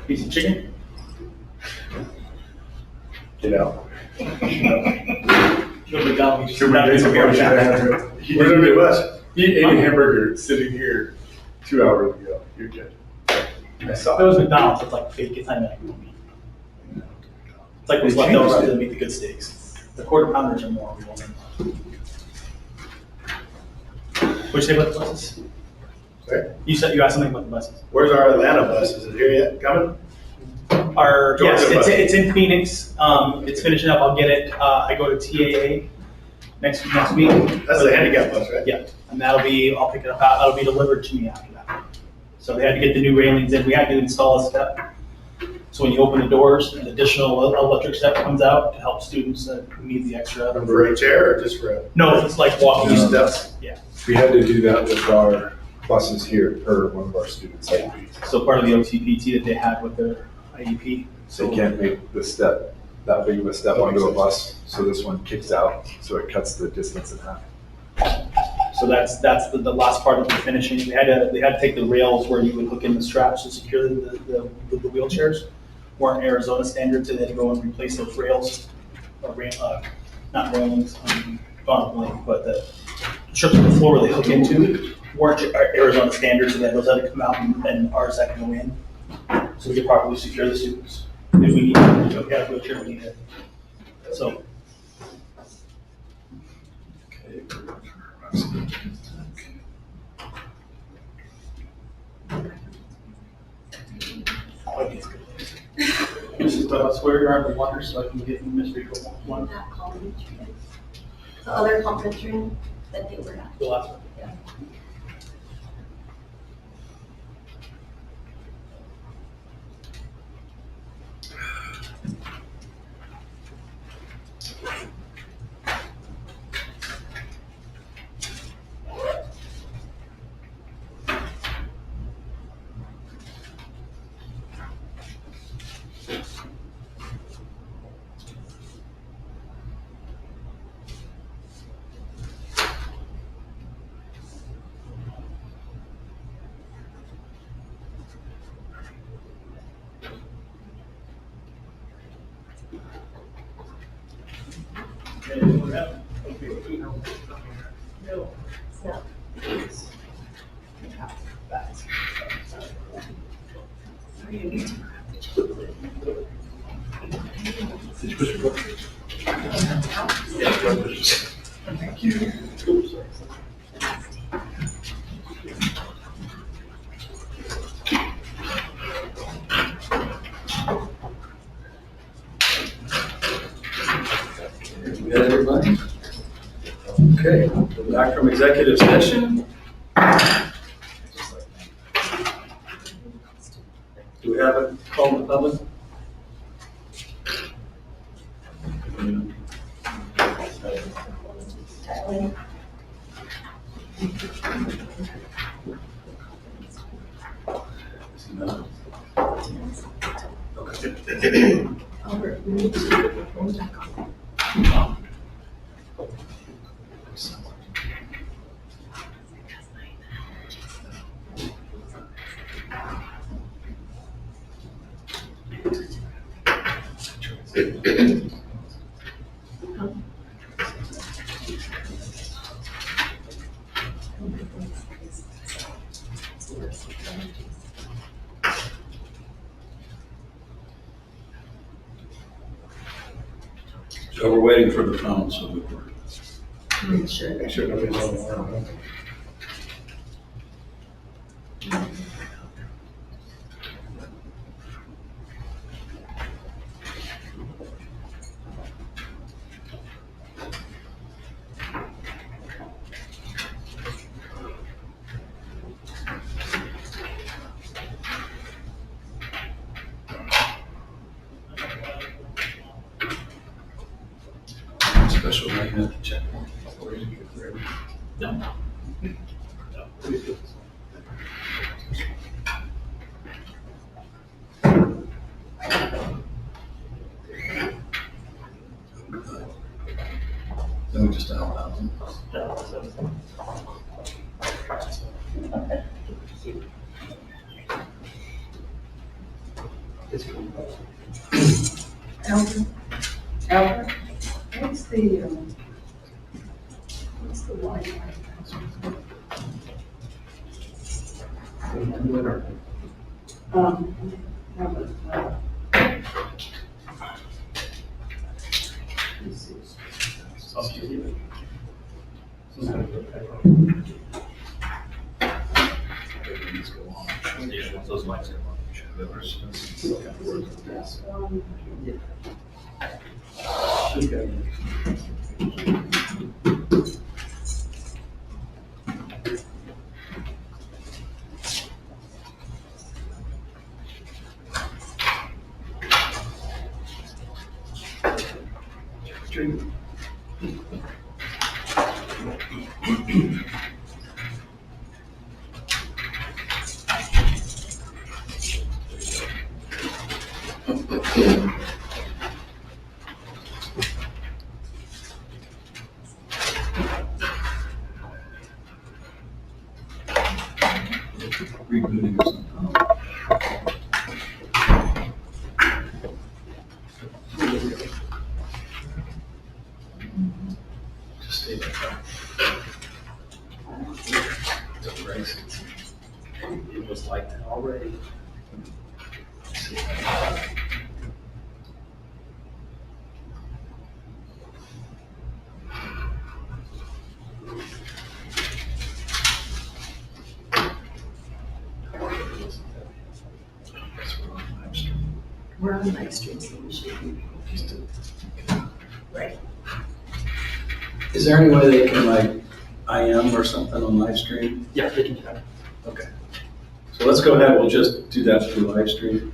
Piece of chicken? Get out. Nobody got me. Should we make some motion? Where's everybody was? He ate a hamburger sitting here 2 hours ago. You're good. I saw If it was McDonald's, it's like fake, it's not even like movie. It's like what's left over after they make the good steaks. The quarter pounders are more real than What'd you say about the buses? Sorry? You asked something about the buses. Where's our Atlanta bus? Is it here yet? Coming? Yes, Georgia bus. it's in Phoenix. It's finishing up. I'll get it. I go to TAA next week. That's the handicap bus, right? Yeah, and I'll pick it up. That'll be delivered to me after that. So they had to get the new railings in. We had to install a step. So when you open the doors, an additional electric step comes out to help students that need the extra. For a chair or just for a? No, it's like walking steps. Yeah. We had to do that with our buses here, or one of our students' IEPs. So part of the OTPT that they had with their IEP. They can't make the step, that big of a step onto a bus, so this one kicks out, so it cuts the distance in half. So that's the last part of the finishing. They had to take the rails where you would hook in the straps to secure the wheelchairs. Weren't Arizona standards, so they had to go and replace those rails, or not railings, gone blank, but the strips of the floor where they hook into weren't Arizona standards, so then those had to come out and ours had to go in. So we could properly secure the students. If we need to, we have a wheelchair, we need it. So. This is swear yard of water, so I can get Miss Rico one. That conference room. The other conference room that they were at. The last one. Yeah. No, it's not. Thank you. We got everybody? Okay, we're back from executive session. Do we have a call to the public? Albert, we need to get your phone back on. So we're waiting for the phone, so we were. Make sure. Make sure nobody's on the line. special might have to check. No. Then we just allow them. Albert, what's the Wi-Fi password? Those lights are rebooting or something. Just stay like that. Don't race it. It was like that already. We're on live stream, so we should be. Right. Is there any way they can like IM or something on live stream? Yeah, they can do that. Okay. So let's go ahead, we'll just do that through live stream.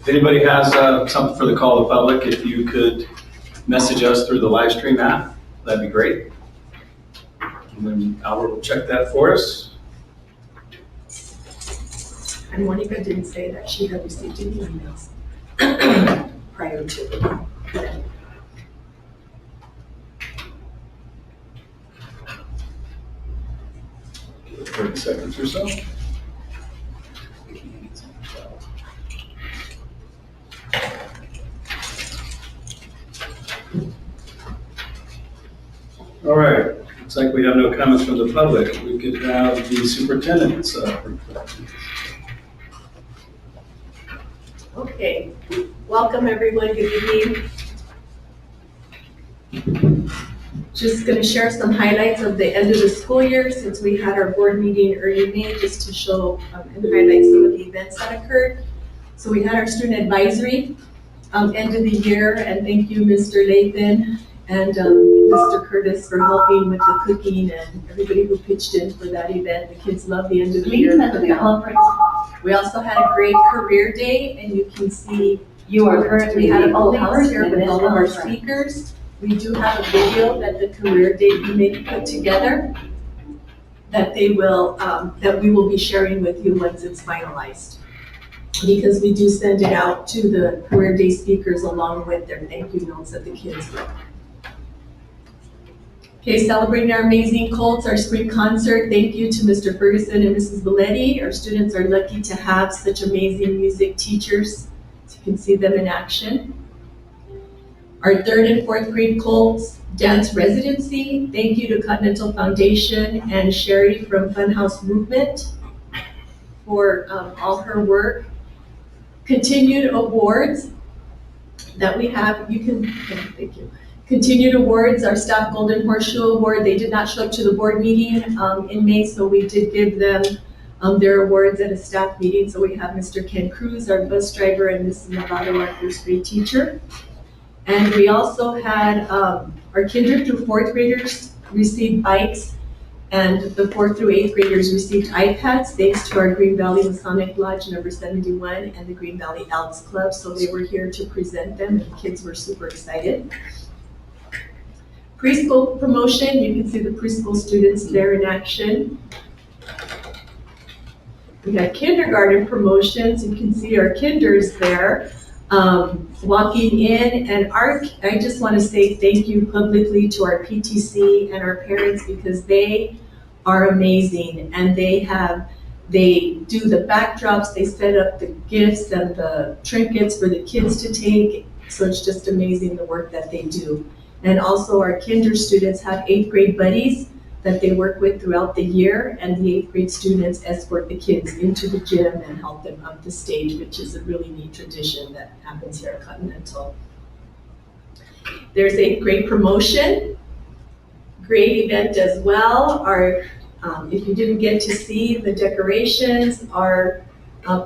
If anybody has something for the call of the public, if you could message us through the live stream app, that'd be great. And then Albert will check that for us. And Monica didn't say that she had received any emails prior to. 30 seconds or so. All right, looks like we have no comments from the public. We could have the superintendent's report. Okay, welcome everyone, good evening. Just gonna share some highlights of the end of the school year since we had our board meeting early May, just to show and highlight some of the events that occurred. So we had our student advisory end of the year, and thank you, Mr. Lathan and Mr. Curtis for helping with the cooking and everybody who pitched in for that event. The kids love the end of the year. We also had a great career day, and you can see You are currently we had a the full only house person here in with this all of our conference. speakers. We do have a video that the career day committee put together that they will, that we will be sharing with you once it's finalized. Because we do send it out to the career day speakers along with their thank you notes that the kids wrote. Okay, celebrating our amazing Colts, our spring concert. Thank you to Mr. Ferguson and Mrs. Belletti. Our students are lucky to have such amazing music teachers. So you can see them in action. Our third and fourth grade Colts dance residency. Thank you to Continental Foundation and Sherry from Funhouse Movement for all her work. Continued awards that we have, you can, thank you. Continued awards, our staff Golden Horseshoe Award. They did not show up to the board meeting in May, so we did give them their awards at a staff meeting. So we have Mr. Ken Cruz, our bus driver, and Mrs. Navarro, our first grade teacher. And we also had our kinder through fourth graders received bikes, and the 4th through 8th graders received iPads thanks to our Green Valley Masonic Lodge number 71 and the Green Valley Elks Club. So they were here to present them, and the kids were super excited. Preschool promotion, you can see the preschool students there in action. We got kindergarten promotions, you can see our kinders there, walking in, and I just want to say thank you publicly to our PTC and our parents, because they are amazing, and they do the backdrops, they set up the gifts and the trinkets for the kids to take, so it's just amazing the work that they do. And also our kinder students have 8th grade buddies that they work with throughout the year, and the 8th grade students escort the kids into the gym and help them up the stage, which is a really neat tradition that happens here at Continental. There's 8th grade promotion, great event as well. If you didn't get to see the decorations, our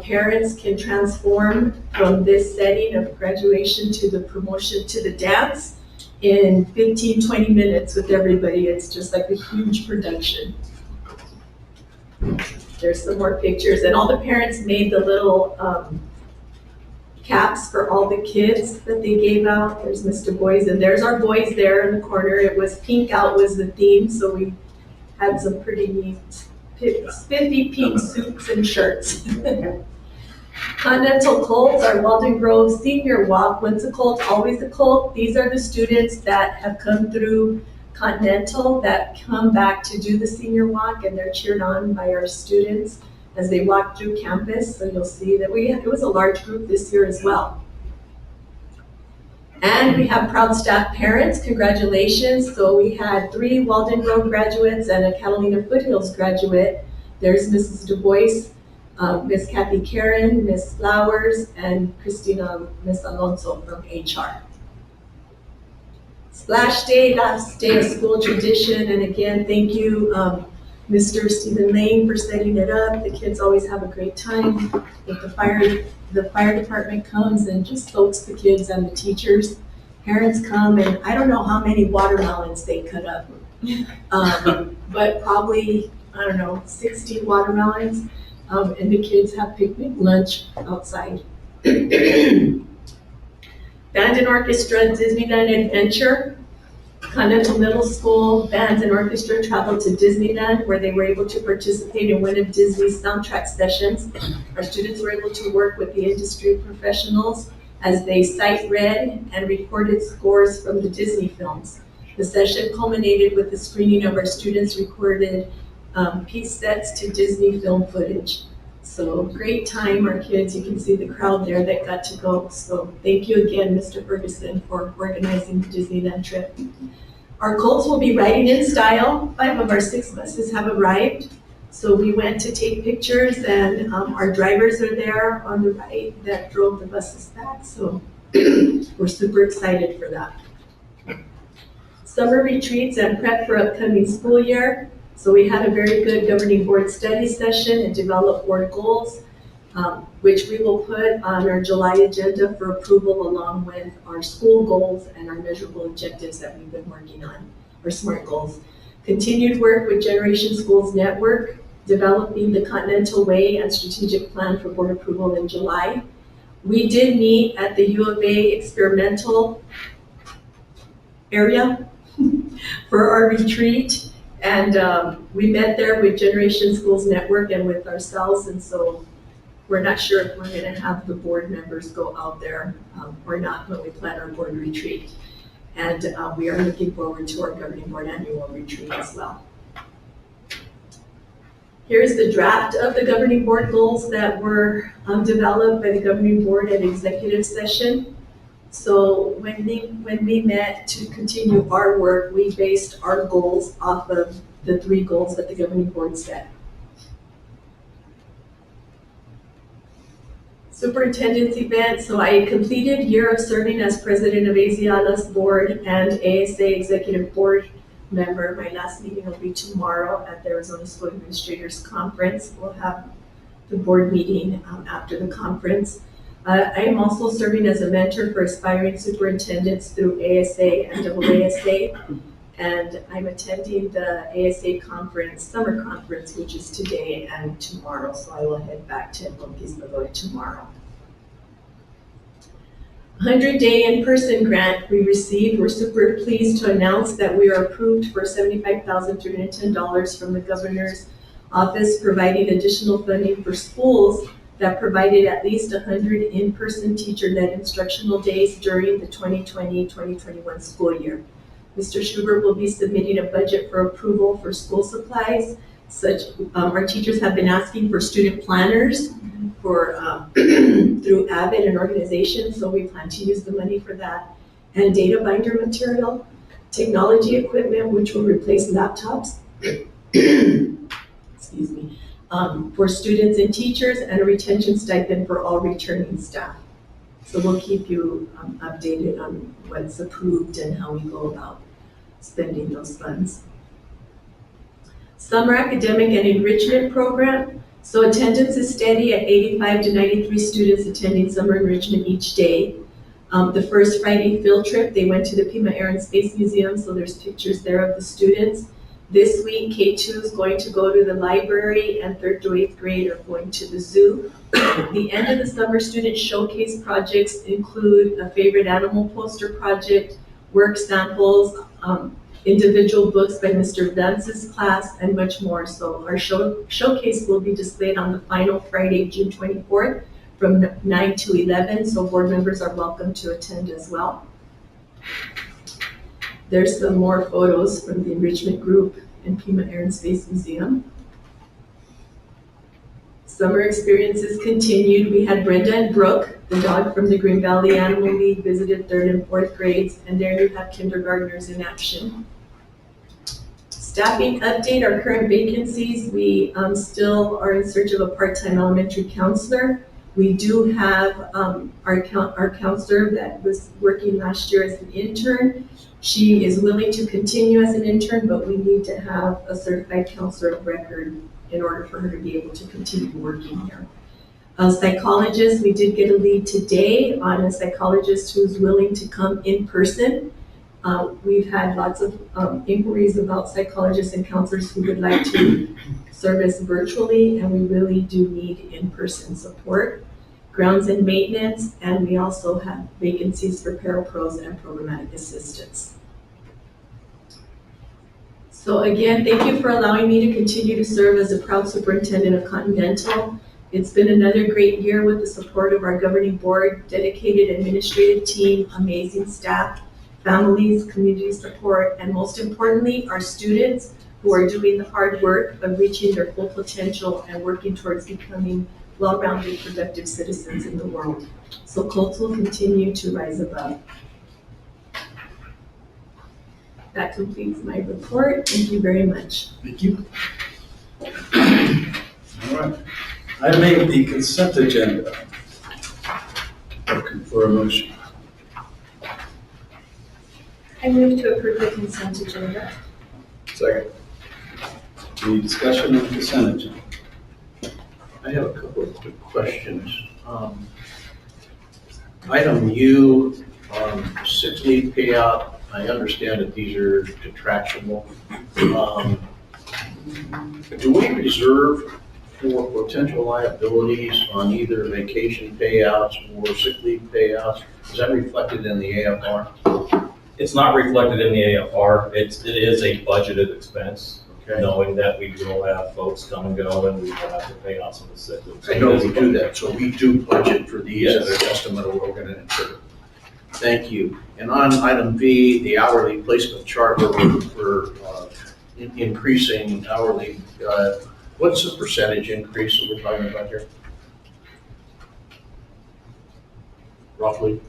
parents can transform from this setting of graduation to the promotion to the dance in 15, 20 minutes with everybody. It's just like a huge production. There's some more pictures, and all the parents made the little caps for all the kids that they gave out. There's Mr. Boys, and there's our boys there in the corner. It was pink out was the theme, so we had some pretty neat, spiffy pink suits and shirts. Continental Colts, our Walden Grove Senior Walk. Once a Colt, always a Colt. These are the students that have come through Continental that come back to do the Senior Walk, and they're cheered on by our students as they walk through campus. So you'll see that it was a large group this year as well. And we have proud staff parents, congratulations. So we had 3 Walden Grove graduates and a Catalina Foothills graduate. There's Mrs. Du Bois, Miss Kathy Karen, Miss Flowers, and Christina, Miss Alonso from HR. Splash Day, last day of school tradition, and again, thank you, Mr. Stephen Lane for setting it up. The kids always have a great time. With the fire department comes and just soaks the kids and the teachers. Parents come, and I don't know how many watermelons they cut up, but probably, I don't know, 60 watermelons. And the kids have picnic lunch outside. Band and Orchestra Disneyland Adventure. Continental Middle School bands and orchestra traveled to Disneyland, where they were able to participate in one of Disney's soundtrack sessions. Our students were able to work with the industry professionals as they sight read and recorded scores from the Disney films. The session culminated with the screening of our students' recorded piece sets to Disney film footage. So great time, our kids. You can see the crowd there that got to go. So thank you again, Mr. Ferguson, for organizing the Disneyland trip. Our Colts will be riding in style. 5 of our 6 buses have arrived. So we went to take pictures, and our drivers are there on the right that drove the buses back. So we're super excited for that. Summer retreats and prep for upcoming school year. So we had a very good governing board study session and developed board goals, which we will put on our July agenda for approval, along with our school goals and our measurable objectives that we've been working on, our SMART goals. Continued work with Generation Schools Network, developing the Continental Way and strategic plan for board approval in July. We did meet at the U of A experimental area for our retreat. And we met there with Generation Schools Network and with ourselves, and so we're not sure if we're going to have the board members go out there or not when we plan our board retreat. And we are looking forward to our governing board annual retreat as well. Here's the draft of the governing board goals that were developed by the governing board at executive session. So when we met to continue our work, we based our goals off of the 3 goals that the governing board set. Superintendent's event. So I completed year of serving as president of ASIALA's board and ASA executive board member. My last meeting will be tomorrow at the Arizona School Administrators Conference. We'll have the board meeting after the conference. I am also serving as a mentor for aspiring superintendents through ASA and AASA, and I'm attending the ASA conference, summer conference, which is today and tomorrow, so I will head back to Monkeys Below tomorrow. 100-day in-person grant we received. We're super pleased to announce that we are approved for $75,310 from the governor's office, providing additional funding for schools that provided at least 100 in-person teacher-led instructional days during the 2020-2021 school year. Mr. Schubert will be submitting a budget for approval for school supplies. Our teachers have been asking for student planners for through Avid and organizations, so we plan to use the money for that. And data binder material, technology equipment, which will replace laptops, excuse me, for students and teachers, and a retention stipend for all returning staff. So we'll keep you updated on what's approved and how we go about spending those funds. Summer academic and enrichment program. So attendance is steady at 85 to 93 students attending summer enrichment each day. The first Friday field trip, they went to the Pima Air and Space Museum, so there's pictures there of the students. This week, K2 is going to go to the library, and 3rd to 8th grade are going to the zoo. The end of the summer student showcase projects include a favorite animal poster project, work samples, individual books by Mr. Vance's class, and much more. So our showcase will be displayed on the final Friday, June 24th from 9 to 11, so board members are welcome to attend as well. There's some more photos from the enrichment group in Pima Air and Space Museum. Summer experiences continued. We had Brenda and Brooke, the dog from the Green Valley Animal League, visited 3rd and 4th grades, and there you have kindergartners in action. Staffing update, our current vacancies, we still are in search of a part-time elementary counselor. We do have our counselor that was working last year as an intern. She is willing to continue as an intern, but we need to have a certified counselor of record in order for her to be able to continue working here. A psychologist, we did get a lead today on a psychologist who's willing to come in person. We've had lots of inquiries about psychologists and counselors who would like to service virtually, and we really do need in-person support. Grounds and maintenance, and we also have vacancies for parapros and programmatic assistants. So again, thank you for allowing me to continue to serve as a proud superintendent of Continental. It's been another great year with the support of our governing board, dedicated administrative team, amazing staff, families, community support, and most importantly, our students who are doing the hard work of reaching their full potential and working towards becoming well-rounded, productive citizens in the world. So Colts will continue to rise above. That completes my report. Thank you very much. Thank you. All right. I made the consent agenda. Looking for a motion. I move to approve the consent agenda. Second. Any discussion on the consent agenda? I have a couple of quick questions. Item U, sick leave payout, I understand that these are contractual. Do we reserve for potential liabilities on either vacation payouts or sick leave payouts? Is that reflected in the AFR? It's not reflected in the AFR. It is a budgeted expense, Okay. knowing that we will have folks come and go and we will have to pay out some of the sick leave. I know we do that, so we do budget for these Yes. at an estimate of what we're gonna incur. Thank you. And on item V, the hourly placement chart for increasing hourly, what's the percentage increase that we're talking about here? Roughly?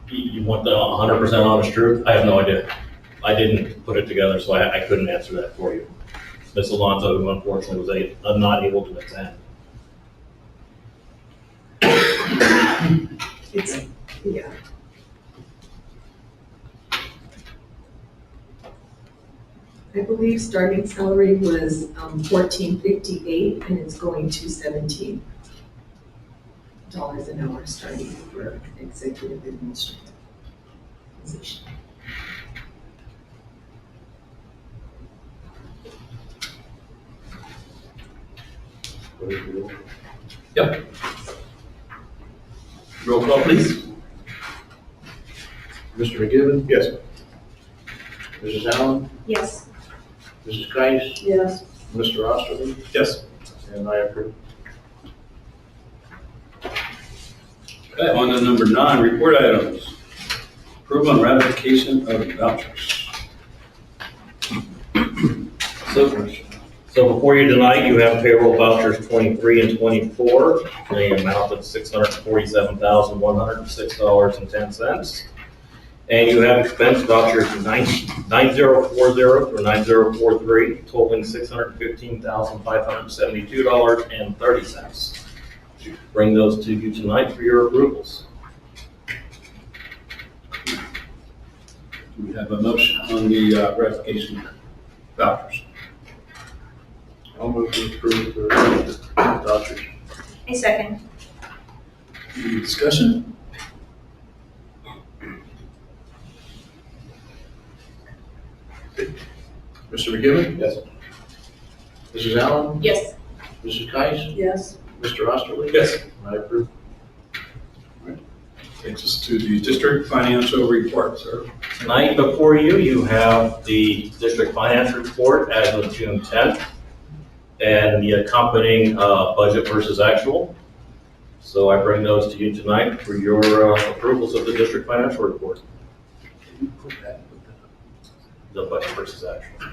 You want the 100% honest truth? I have no idea. I didn't put it together, so I couldn't answer that for you. Ms. Alonso, who unfortunately was not able to attend. It's, yeah. I believe starting salary was $14.58 and it's going to $17 an hour starting for an executive administrative position. Yep. Roll call, please. Mr. McGivern? Yes. Mrs. Allen? Yes. Mrs. Geis? Yes. Mr. Osterly? Yes. And I approve. Okay, on to number 9, report items. Approval and ratification of vouchers. So before you tonight, you have payroll vouchers 23 and 24, the amount of $647,106.10. And you have expense vouchers 9040 through 9043, totaling $615,572.30. Bring those to you tonight for your approvals. Do we have a motion on the ratification vouchers? I'll move to approve the vouchers. A second. Any discussion? Mr. McGivern? Yes. Mrs. Allen? Yes. Mrs. Geis? Yes. Mr. Osterly? Yes. I approve. Takes us to the district financial report, sir. Tonight before you, you have the district finance report as of June 10th and the accompanying budget versus actual. So I bring those to you tonight for your approvals of the district financial report. The budget versus actual.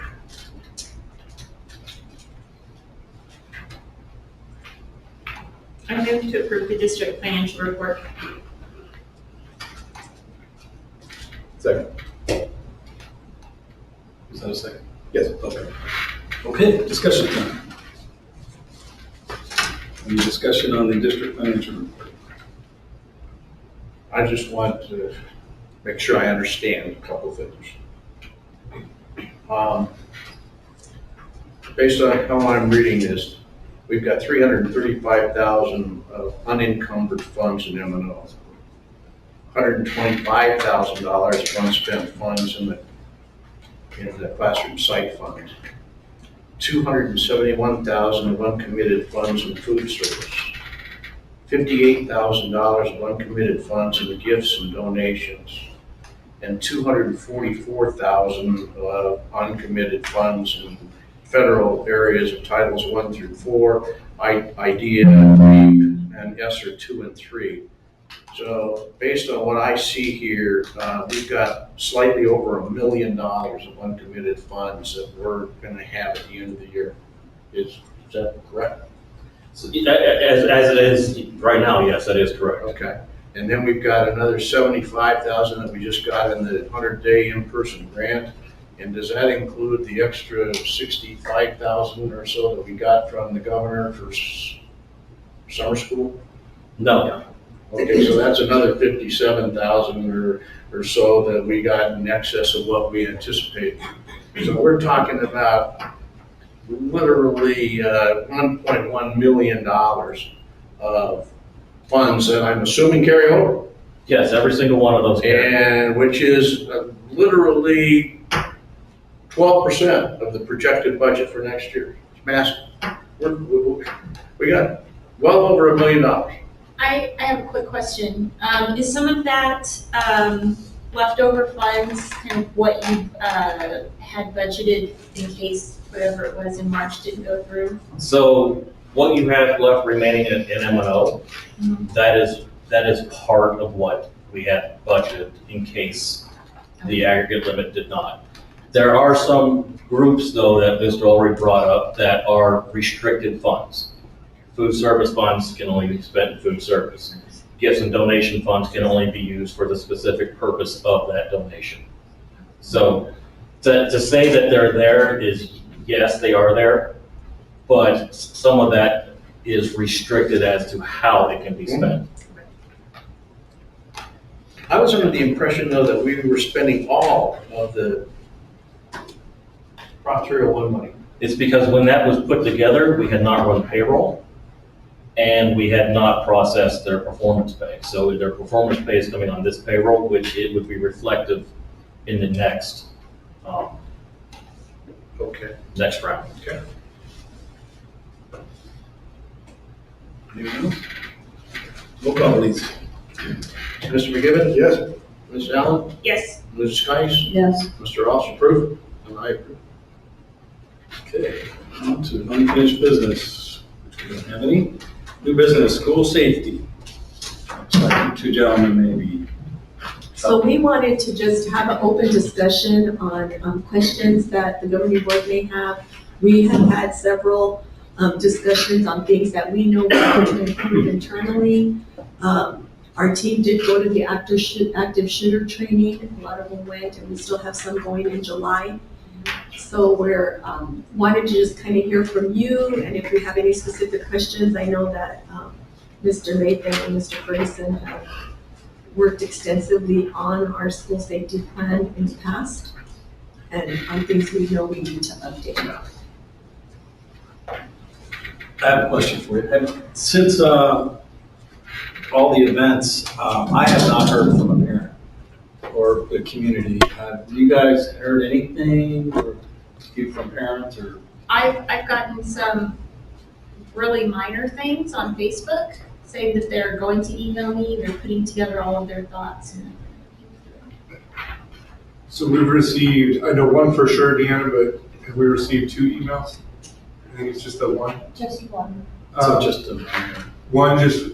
I move to approve the district financial report. Second. Is that a second? Yes. Okay. Okay, discussion time. Any discussion on the district financial report? I just want to make sure I understand a couple of things. Based on how I'm reading this, we've got 335,000 of unencumbered funds in M&O. $125,000 of unspent funds in the classroom site fund. 271,000 of uncommitted funds in food service. $58,000 of uncommitted funds in gifts and donations. And 244,000 of uncommitted funds in federal areas of Titles 1 through 4, IDEA, REAP, and ESSER 2 and 3. So based on what I see here, we've got slightly over $1 million of uncommitted funds that we're going to have at the end of the year. Is that correct? So, as it is right now, yes, that is correct. Okay. And then we've got another 75,000 that we just got in the 100-day in-person grant. And does that include the extra 65,000 or so that we got from the governor for summer school? No, Okay, so that's another 57,000 or so that we got in excess of what we anticipated. So we're talking about literally $1.1 million of funds that I'm assuming carry over. yes, every single one of those. And which is literally 12% of the projected budget for next year. It's massive. We got well over $1 million. I have a quick question. Is some of that leftover funds kind of what you had budgeted in case whatever it was in March didn't go through? So what you have left remaining in M&O, that is part of what we had budgeted in case the aggregate limit did not. There are some groups though that Mr. Ulrich brought up that are restricted funds. Food service funds can only be spent in food service. Gifts and donation funds can only be used for the specific purpose of that donation. So to say that they're there is, yes, they are there, but some of that is restricted as to how it can be spent. I was under the impression though that we were spending all of the Prop 301 money. It's because when that was put together, we had not run payroll and we had not processed their performance pay. So their performance pay is coming on this payroll, which it would be reflective in the next Okay. next round. Okay. Anyone else? Roll call, please. Mr. McGivern? Yes. Ms. Allen? Yes. Ms. Geis? Yes. Mr. Ross, approve? And I approve. Okay, on to unfinished business. We don't have any. New business, school safety. Looks like you two gentlemen maybe. So we wanted to just have an open discussion on questions that the governing board may have. We have had several discussions on things that we know we can improve internally. Our team did go to the active shooter training. A lot of them went, and we still have some going in July. So we're wanted to just kind of hear from you, and if you have any specific questions, I know that Mr. Nathan and Mr. Ferguson have worked extensively on our school safety plan in the past, and on things we know we need to update. I have a question for you. Since all the events, I have not heard from a parent or the community. Have you guys heard anything or from parents or? I've gotten some really minor things on Facebook saying that they're going to email me, they're putting together all of their thoughts. So we've received, I know one for sure, Deanna, but have we received 2 emails? I think it's just the one. Just one. So just a, One just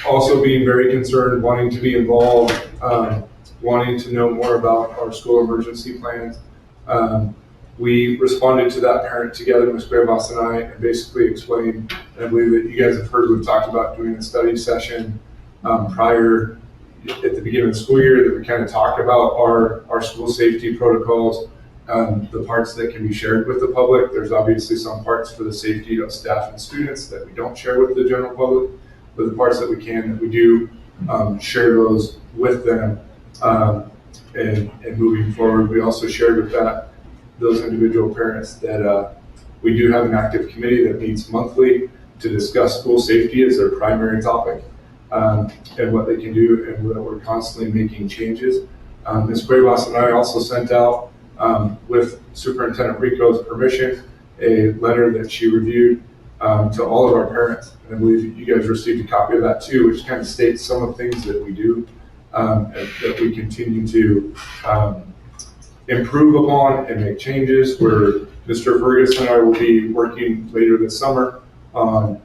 also being very concerned, wanting to be involved, wanting to know more about our school emergency plans. We responded to that parent together, Ms. Cuevas and I, and basically explained, and I believe that you guys have heard, we've talked about doing a study session prior at the beginning of the school year that we kind of talked about our school safety protocols, the parts that can be shared with the public. There's obviously some parts for the safety of staff and students that we don't share with the general public, but the parts that we can, that we do share those with them. And moving forward, we also shared with those individual parents that we do have an active committee that meets monthly to discuss school safety as their primary topic, and what they can do, and that we're constantly making changes. Ms. Cuevas and I also sent out, with Superintendent Rico's permission, a letter that she reviewed to all of our parents. And I believe you guys received a copy of that too, which kind of states some of the things that we do, that we continue to improve upon and make changes, where Mr. Ferguson and I will be working later this summer on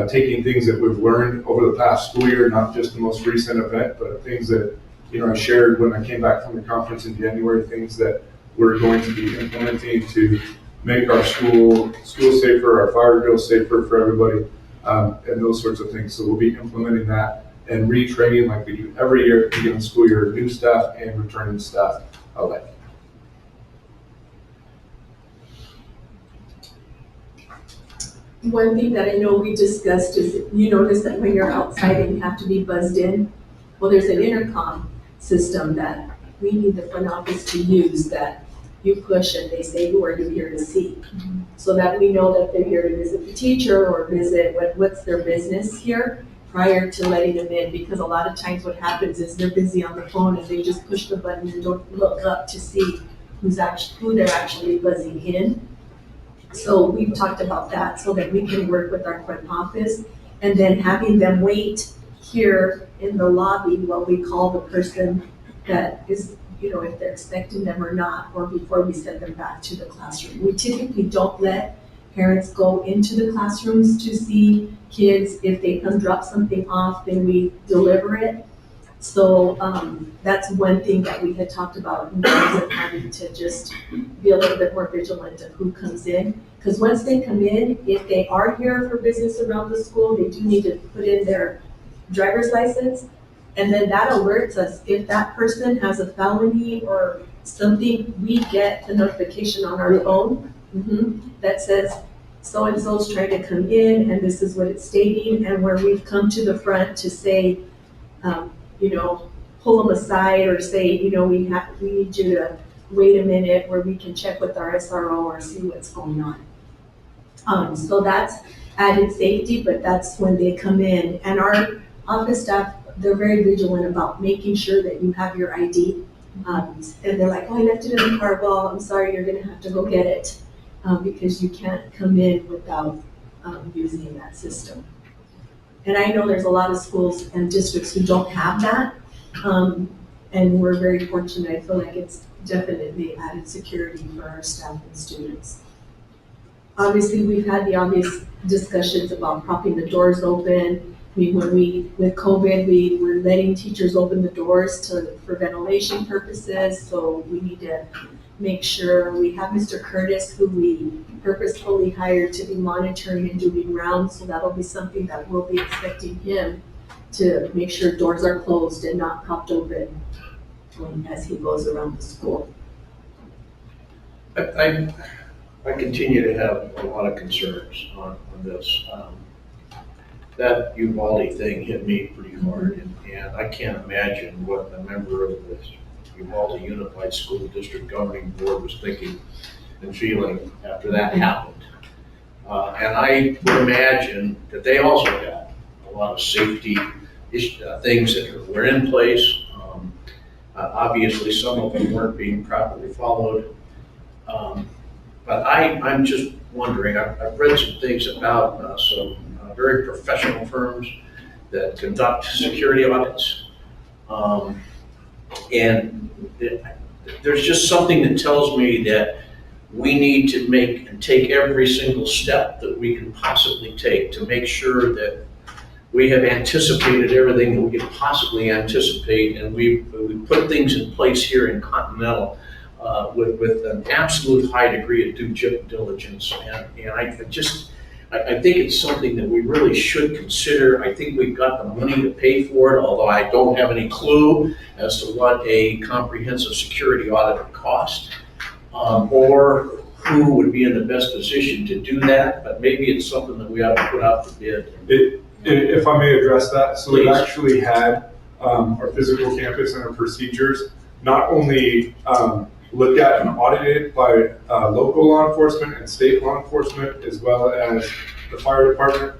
taking things that we've learned over the past school year, not just the most recent event, but things that, I shared when I came back from the conference in January, things that we're going to be implementing to make our school safer, our fire drills safer for everybody, and those sorts of things. So we'll be implementing that and retraining like we do every year at the beginning of the school year, new staff and returning staff alike. One thing that I know we discussed is, you notice that when you're outside and you have to be buzzed in, well, there's an intercom system that we need the front office to use, that you push and they say, who are you here to see? So that we know that they're here to visit the teacher or visit what's their business here prior to letting them in, because a lot of times what happens is they're busy on the phone and they just push the button and don't look up to see who they're actually buzzing in. So we've talked about that so that we can work with our front office, and then having them wait here in the lobby while we call the person that is, if they're expecting them or not, or before we send them back to the classroom. We typically don't let parents go into the classrooms to see kids. If they come drop something off, then we deliver it. So that's one thing that we had talked about in terms of having to just be a little bit more vigilant of who comes in. Because once they come in, if they are here for business around the school, they do need to put in their driver's license. And then that alerts us if that person has a felony or something. We get a notification on our phone that says so-and-so's trying to come in and this is what it's stating, and where we've come to the front to say, pull them aside or say, we need you to wait a minute, where we can check with our SRO or see what's going on. So that's added safety, but that's when they come in. And our office staff, they're very vigilant about making sure that you have your ID. And they're like, I left it in the car. Well, I'm sorry, you're gonna have to go get it, because you can't come in without using that system. And I know there's a lot of schools and districts who don't have that. And we're very fortunate. I feel like it's definitely added security for our staff and students. Obviously, we've had the obvious discussions about propping the doors open. With COVID, we were letting teachers open the doors for ventilation purposes, so we need to make sure we have Mr. Curtis, who we purposefully hired to be monitoring and doing rounds, so that'll be something that we'll be expecting him to make sure doors are closed and not propped open as he goes around the school. I continue to have a lot of concerns on this. That Uvalde thing hit me pretty hard, and I can't imagine what a member of the Uvalde Unified School District Governing Board was thinking and feeling after that happened. And I would imagine that they also had a lot of safety things that were in place. Obviously, some of them weren't being properly followed. But I'm just wondering, I've read some things about some very professional firms that conduct security audits. And there's just something that tells me that we need to take every single step that we can possibly take to make sure that we have anticipated everything that we could possibly anticipate, and we put things in place here in Continental with an absolute high degree of due diligence. And I think it's something that we really should consider. I think we've got the money to pay for it, although I don't have any clue as to what a comprehensive security audit would cost, or who would be in the best position to do that. But maybe it's something that we ought to put out for bid. If I may address that, so Please. we've actually had our physical campus and our procedures not only looked at and audited by local law enforcement and state law enforcement, as well as the fire department,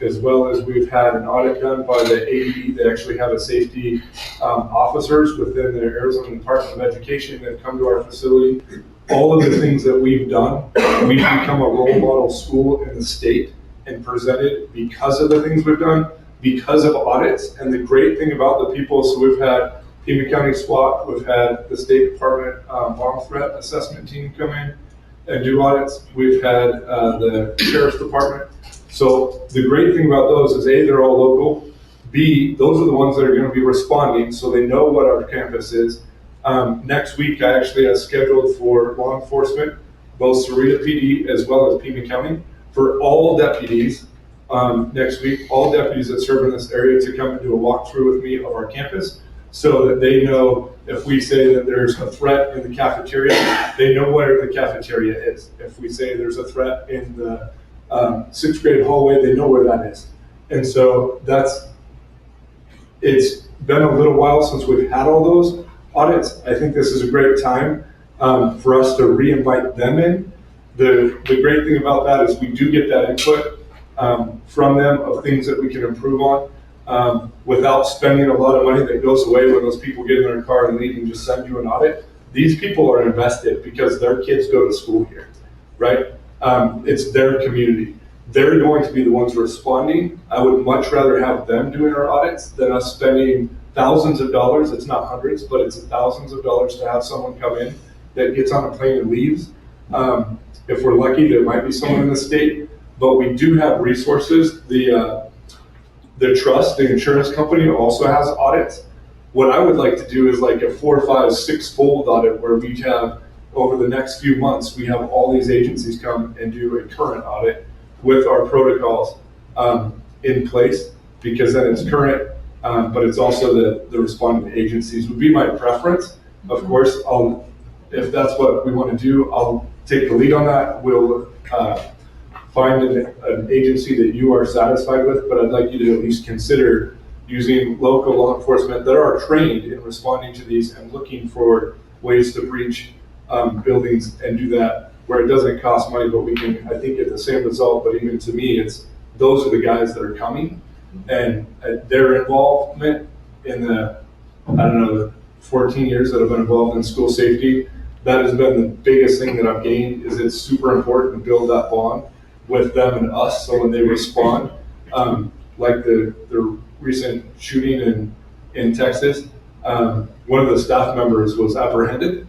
as well as we've had an audit done by the AED. They actually have a safety officers within the Arizona Department of Education that come to our facility. All of the things that we've done, we've become a role model school in the state and presented because of the things we've done, because of audits. And the great thing about the people, so we've had Pima County SWAT, we've had the State Department bomb threat assessment team come in and do audits. We've had the Sheriff's Department. So the great thing about those is A, they're all local. B, those are the ones that are going to be responding, so they know what our campus is. Next week, I actually have scheduled for law enforcement, both Sarita PD as well as Pima County, for all deputies next week, all deputies that serve in this area to come and do a walkthrough with me of our campus, so that they know if we say that there's a threat in the cafeteria, they know where the cafeteria is. If we say there's a threat in the 6th grade hallway, they know where that is. And so it's been a little while since we've had all those audits. I think this is a great time for us to re-invite them in. The great thing about that is we do get that input from them of things that we can improve on without spending a lot of money that goes away when those people get in their car and leave and just send you an audit. These people are invested because their kids go to school here, right? It's their community. They're going to be the ones responding. I would much rather have them doing our audits than us spending thousands of dollars. It's not hundreds, but it's thousands of dollars to have someone come in that gets on a plane and leaves. If we're lucky, there might be someone in the state, but we do have resources. The trust, the insurance company, also has audits. What I would like to do is like a 4, 5, 6-fold audit where we have, over the next few months, we have all these agencies come and do a current audit with our protocols in place, because then it's current, but it's also the responding agencies would be my preference. Of course, if that's what we want to do, I'll take the lead on that. We'll find an agency that you are satisfied with, but I'd like you to at least consider using local law enforcement that are trained in responding to these and looking for ways to breach buildings and do that where it doesn't cost money, but we can, I think, get the same result. But even to me, those are the guys that are coming, and their involvement in the 14 years that I've been involved in school safety, that has been the biggest thing that I've gained. Is it's super important to build that bond with them and us, so when they respond, like the recent shooting in Texas, one of the staff members was apprehended.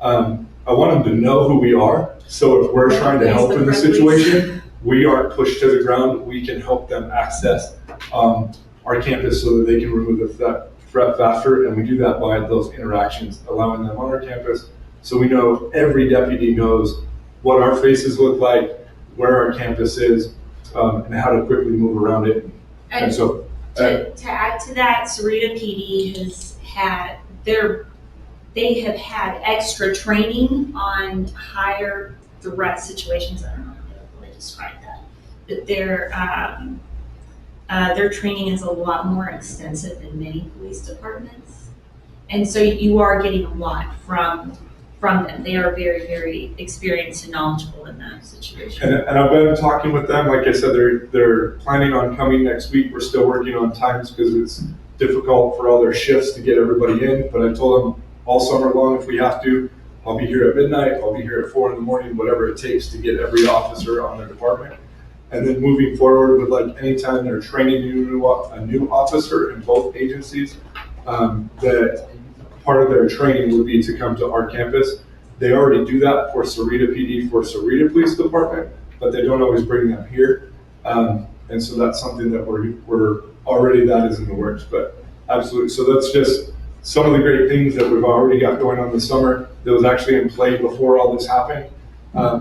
I want them to know who we are, so if we're trying to help in the situation, we aren't pushed to the ground. We can help them access our campus so that they can remove the threat faster, and we do that by those interactions, allowing them on our campus, so we know every deputy knows what our faces look like, where our campus is, and how to quickly move around it. And so, To add to that, Sarita PD has had they have had extra training on higher threat situations. I don't know how to really describe that, but their training is a lot more extensive than many police departments, and so you are getting a lot from them. They are very, very experienced and knowledgeable in that situation. and I've been talking with them. Like I said, they're planning on coming next week. We're still working on times because it's difficult for all their shifts to get everybody in. But I told them all summer long, if we have to, I'll be here at midnight. I'll be here at 4 a.m, whatever it takes to get every officer on their department. And then moving forward with like anytime they're training a new officer in both agencies, that part of their training would be to come to our campus. They already do that for Sarita PD, for Sarita Police Department, but they don't always bring them here. And so that's something that we're already, that is in the works, but absolutely. So that's just some of the great things that we've already got going on this summer that was actually in play before all this happened.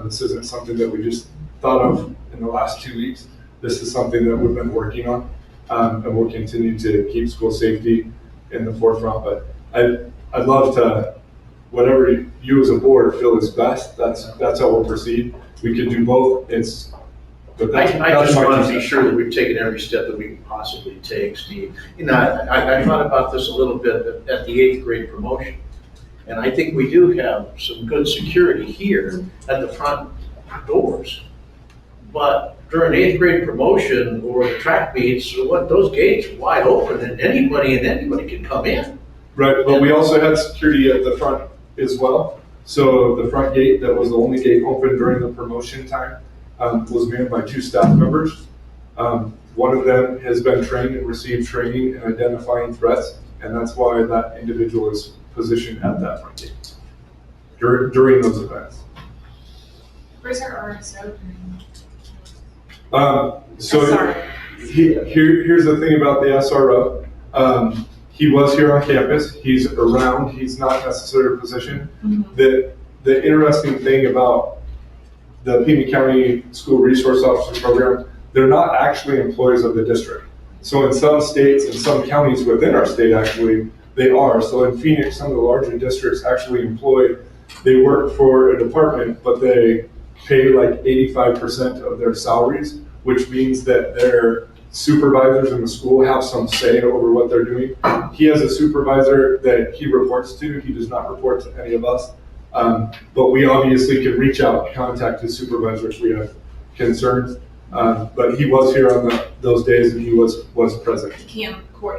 This isn't something that we just thought of in the last 2 weeks. This is something that we've been working on, and we'll continue to keep school safety in the forefront. But I'd love to, whatever you as a board feel is best, that's how we'll proceed. We could do both. I just want to be sure that we've taken every step that we can possibly take, Steve. You know, I thought about this a little bit at the 8th grade promotion. And I think we do have some good security here at the front doors. But during 8th grade promotion or the track meets, those gates are wide open and anybody can come in. Right, but we also had security at the front as well. So the front gate, that was the only gate open during the promotion time, was manned by 2 staff members. One of them has been trained and received training in identifying threats, and that's why that individual is positioned at that front gate during those events. Where's our RSO? So here's the thing about the SRO. He was here on campus. He's around. He's not necessarily a position. Mm-hmm. The interesting thing about the Pima County School Resource Officer Program, they're not actually employees of the district. So in some states and some counties within our state, actually, they are. So in Phoenix, some of the larger districts actually they work for a department, but they pay like 85% of their salaries, which means that their supervisors in the school have some say over what they're doing. He has a supervisor that he reports to. He does not report to any of us. But we obviously can reach out and contact his supervisor if we have concerns. But he was here on those days and he was present.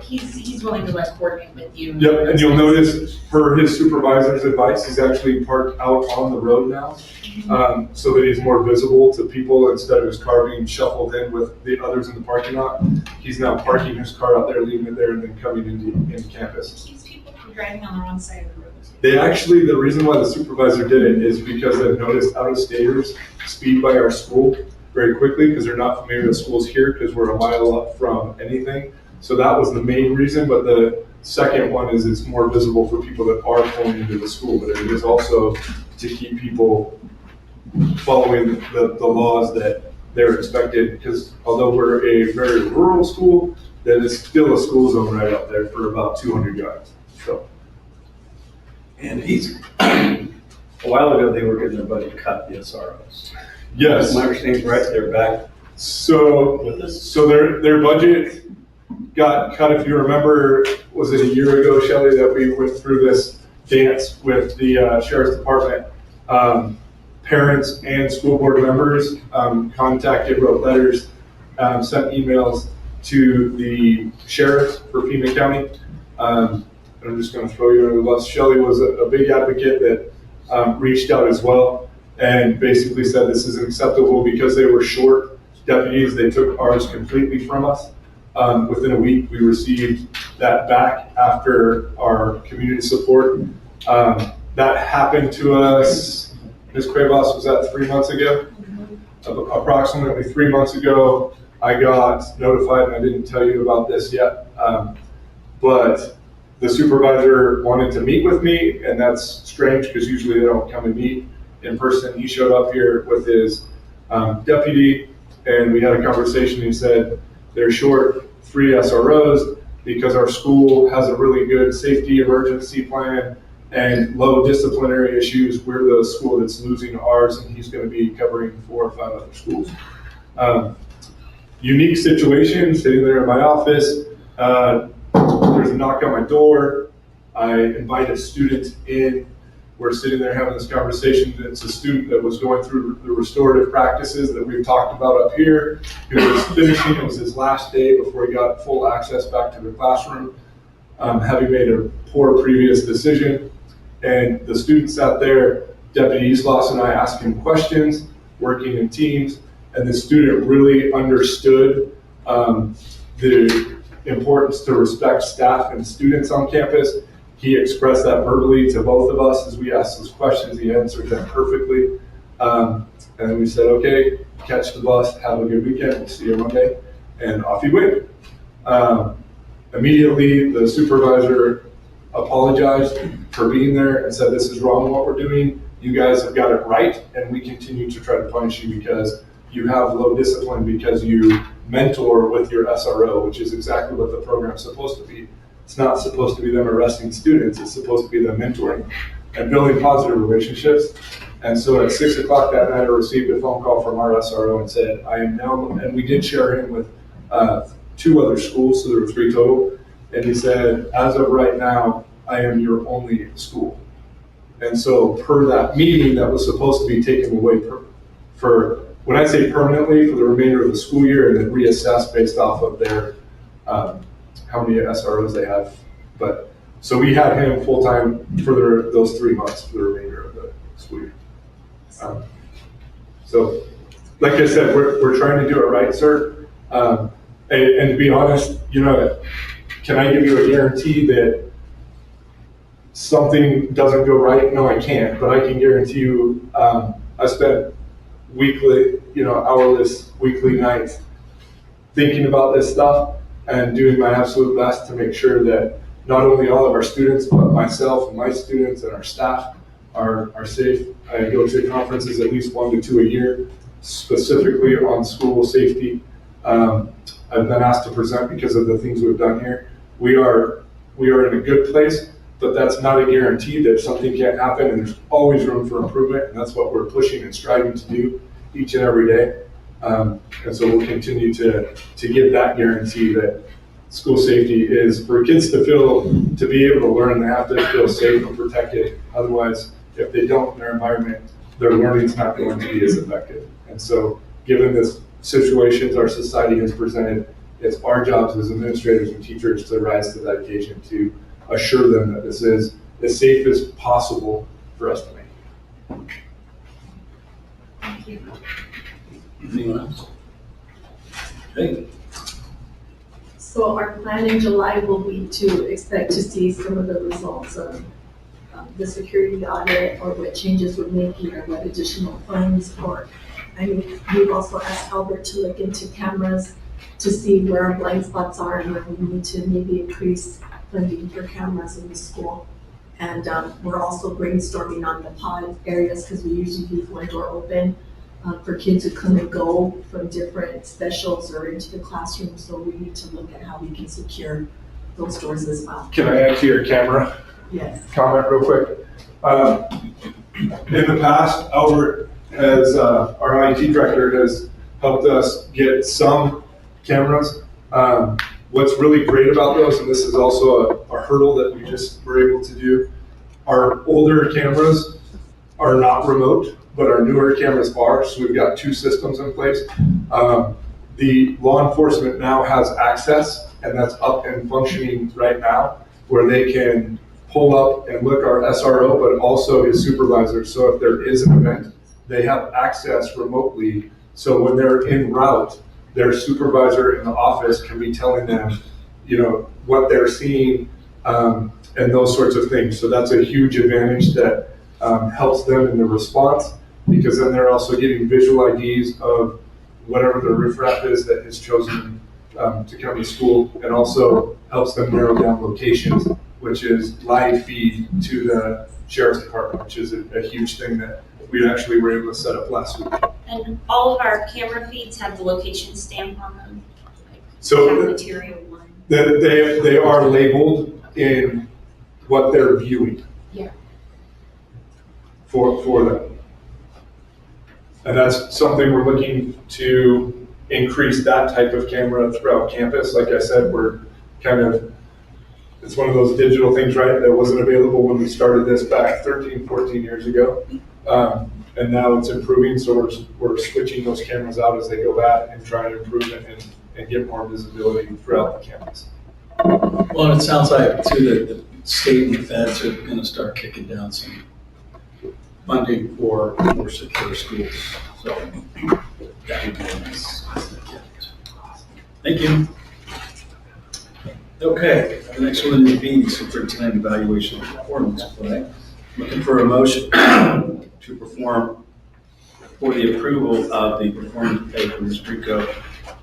He's willing to coordinate with you. Yep, and you'll notice per his supervisor's advice, he's actually parked out on the road now, so that he's more visible to people instead of his car being shuffled in with the others in the parking lot. He's now parking his car out there, leaving it there, and then coming into campus. These people are driving on the wrong side of the road. The reason why the supervisor did it is because they've noticed out-of-staters speed by our school very quickly because they're not familiar with schools here because we're a mile up from anything. So that was the main reason, but the second one is it's more visible for people that are pulling into the school, but it is also to keep people following the laws that they're expected, because although we're a very rural school, that is still a school zone right out there for about 200 yards. So. And a while ago, they were getting their budget cut, the SROs. Yes. My understanding is right, they're back So with us. So their budget got cut, if you remember, was it a year ago, Shelley, that we went through this dance with the Sheriff's Department. Parents and school board members contacted, wrote letters, sent emails to the sheriff for Pima County. And I'm just going to throw you under the bus. Shelley was a big advocate that reached out as well and basically said this isn't acceptable because they were short deputies. They took ours completely from us. Within a week, we received that back after our community support. That happened to us, Ms. Cuevas, was that 3 months ago? Approximately 3 months ago, I got notified, and I didn't tell you about this yet, but the supervisor wanted to meet with me, and that's strange because usually they don't come and meet in person. He showed up here with his deputy, and we had a conversation. He said they're short 3 SROs because our school has a really good safety emergency plan and low disciplinary issues. We're the school that's losing ours, and he's going to be covering 4 or 5 other schools. Unique situation, sitting there in my office. There's a knock on my door. I invite a student in. We're sitting there having this conversation. It's a student that was going through the restorative practices that we've talked about up here. He was finishing, it was his last day before he got full access back to the classroom, having made a poor previous decision. And the student sat there, Deputy Islas and I asked him questions, working in teams, and the student really understood the importance to respect staff and students on campus. He expressed that verbally to both of us as we asked those questions. He answered them perfectly. And then we said, okay, catch the bus, have a good weekend, we'll see you Monday. And off he went. Immediately, the supervisor apologized for being there and said, this is wrong what we're doing. You guys have got it right, and we continue to try to punish you because you have low discipline because you mentor with your SRO, which is exactly what the program's supposed to be. It's not supposed to be them arresting students, it's supposed to be them mentoring and building positive relationships. And so at 6 o'clock that night, I received a phone call from our SRO and said, I am now, and we did share him with 2 other schools, so there were 3 total. And he said, as of right now, I am your only school. And so per that meeting that was supposed to be taken away for when I say permanently, for the remainder of the school year, and then reassess based off of their, how many SROs they have. But, so we had him full-time for those 3 months for the remainder of the school year. So, like I said, we're trying to do it right, sir. And to be honest, can I give you a guarantee that something doesn't go right? No, I can't, but I can guarantee you, I spent weekly, hourless weekly nights thinking about this stuff and doing my absolute best to make sure that not only all of our students, but myself and my students and our staff are safe. I go to conferences at least 1 to 2 a year, specifically on school safety. I've been asked to present because of the things we've done here. We are in a good place, but that's not a guarantee that something can't happen, and there's always room for improvement, and that's what we're pushing and striving to do each and every day. And so we'll continue to give that guarantee that school safety is for kids to be able to learn, they have to feel safe and protected. Otherwise, if they don't in their environment, their learning is not going to be as effective. And so given this situations our society has presented, it's our jobs as administrators and teachers to rise to that occasion to assure them that this is as safe as possible for us to make. Thank you. Anyone else? Okay. So our plan in July will be to expect to see some of the results of the security audit, or what changes we're making, or what additional funds, we've also asked Albert to look into cameras to see where our blind spots are and where we need to maybe increase funding for cameras in the school. And we're also brainstorming on the pod areas, because we usually leave one door open for kids who come and go from different specials or into the classroom. So we need to look at how we can secure those doors as well. Can I add to your camera Yes. comment real quick? In the past, Albert, as our IT director, has helped us get some cameras. What's really great about those, and this is also a hurdle that we just were able to do, our older cameras are not remote, but our newer cameras are, so we've got 2 systems in place. The law enforcement now has access, and that's up and functioning right now, where they can pull up and look our SRO, but also his supervisor. So if there is an event, they have access remotely. So when they're en route, their supervisor in the office can be telling them, what they're seeing, and those sorts of things. So that's a huge advantage that helps them in the response, because then they're also getting visual IDs of whatever the riffraff is that is chosen to come to school, and also helps them narrow down locations, which is live feed to the sheriff's department, which is a huge thing that we actually were able to set up last week. And all of our camera feeds have the location stamp on them? Like So cafeteria one? they are labeled in what they're viewing. Yeah. For them. And that's something we're looking to increase, that type of camera throughout campus. Like I said, we're it's one of those digital things, right, that wasn't available when we started this back 13, 14 years ago. And now it's improving, so we're switching those cameras out as they go back and trying to improve it and get more visibility throughout the campus. Well, and it sounds like too that the state and the feds are gonna start kicking down some funding for more secure schools, so that would be a nice gift. Thank you. Okay, the next one is B, Superintendent Evaluation and Performance Plan. Looking for a motion to perform for the approval of the performance pay for Ms. Rico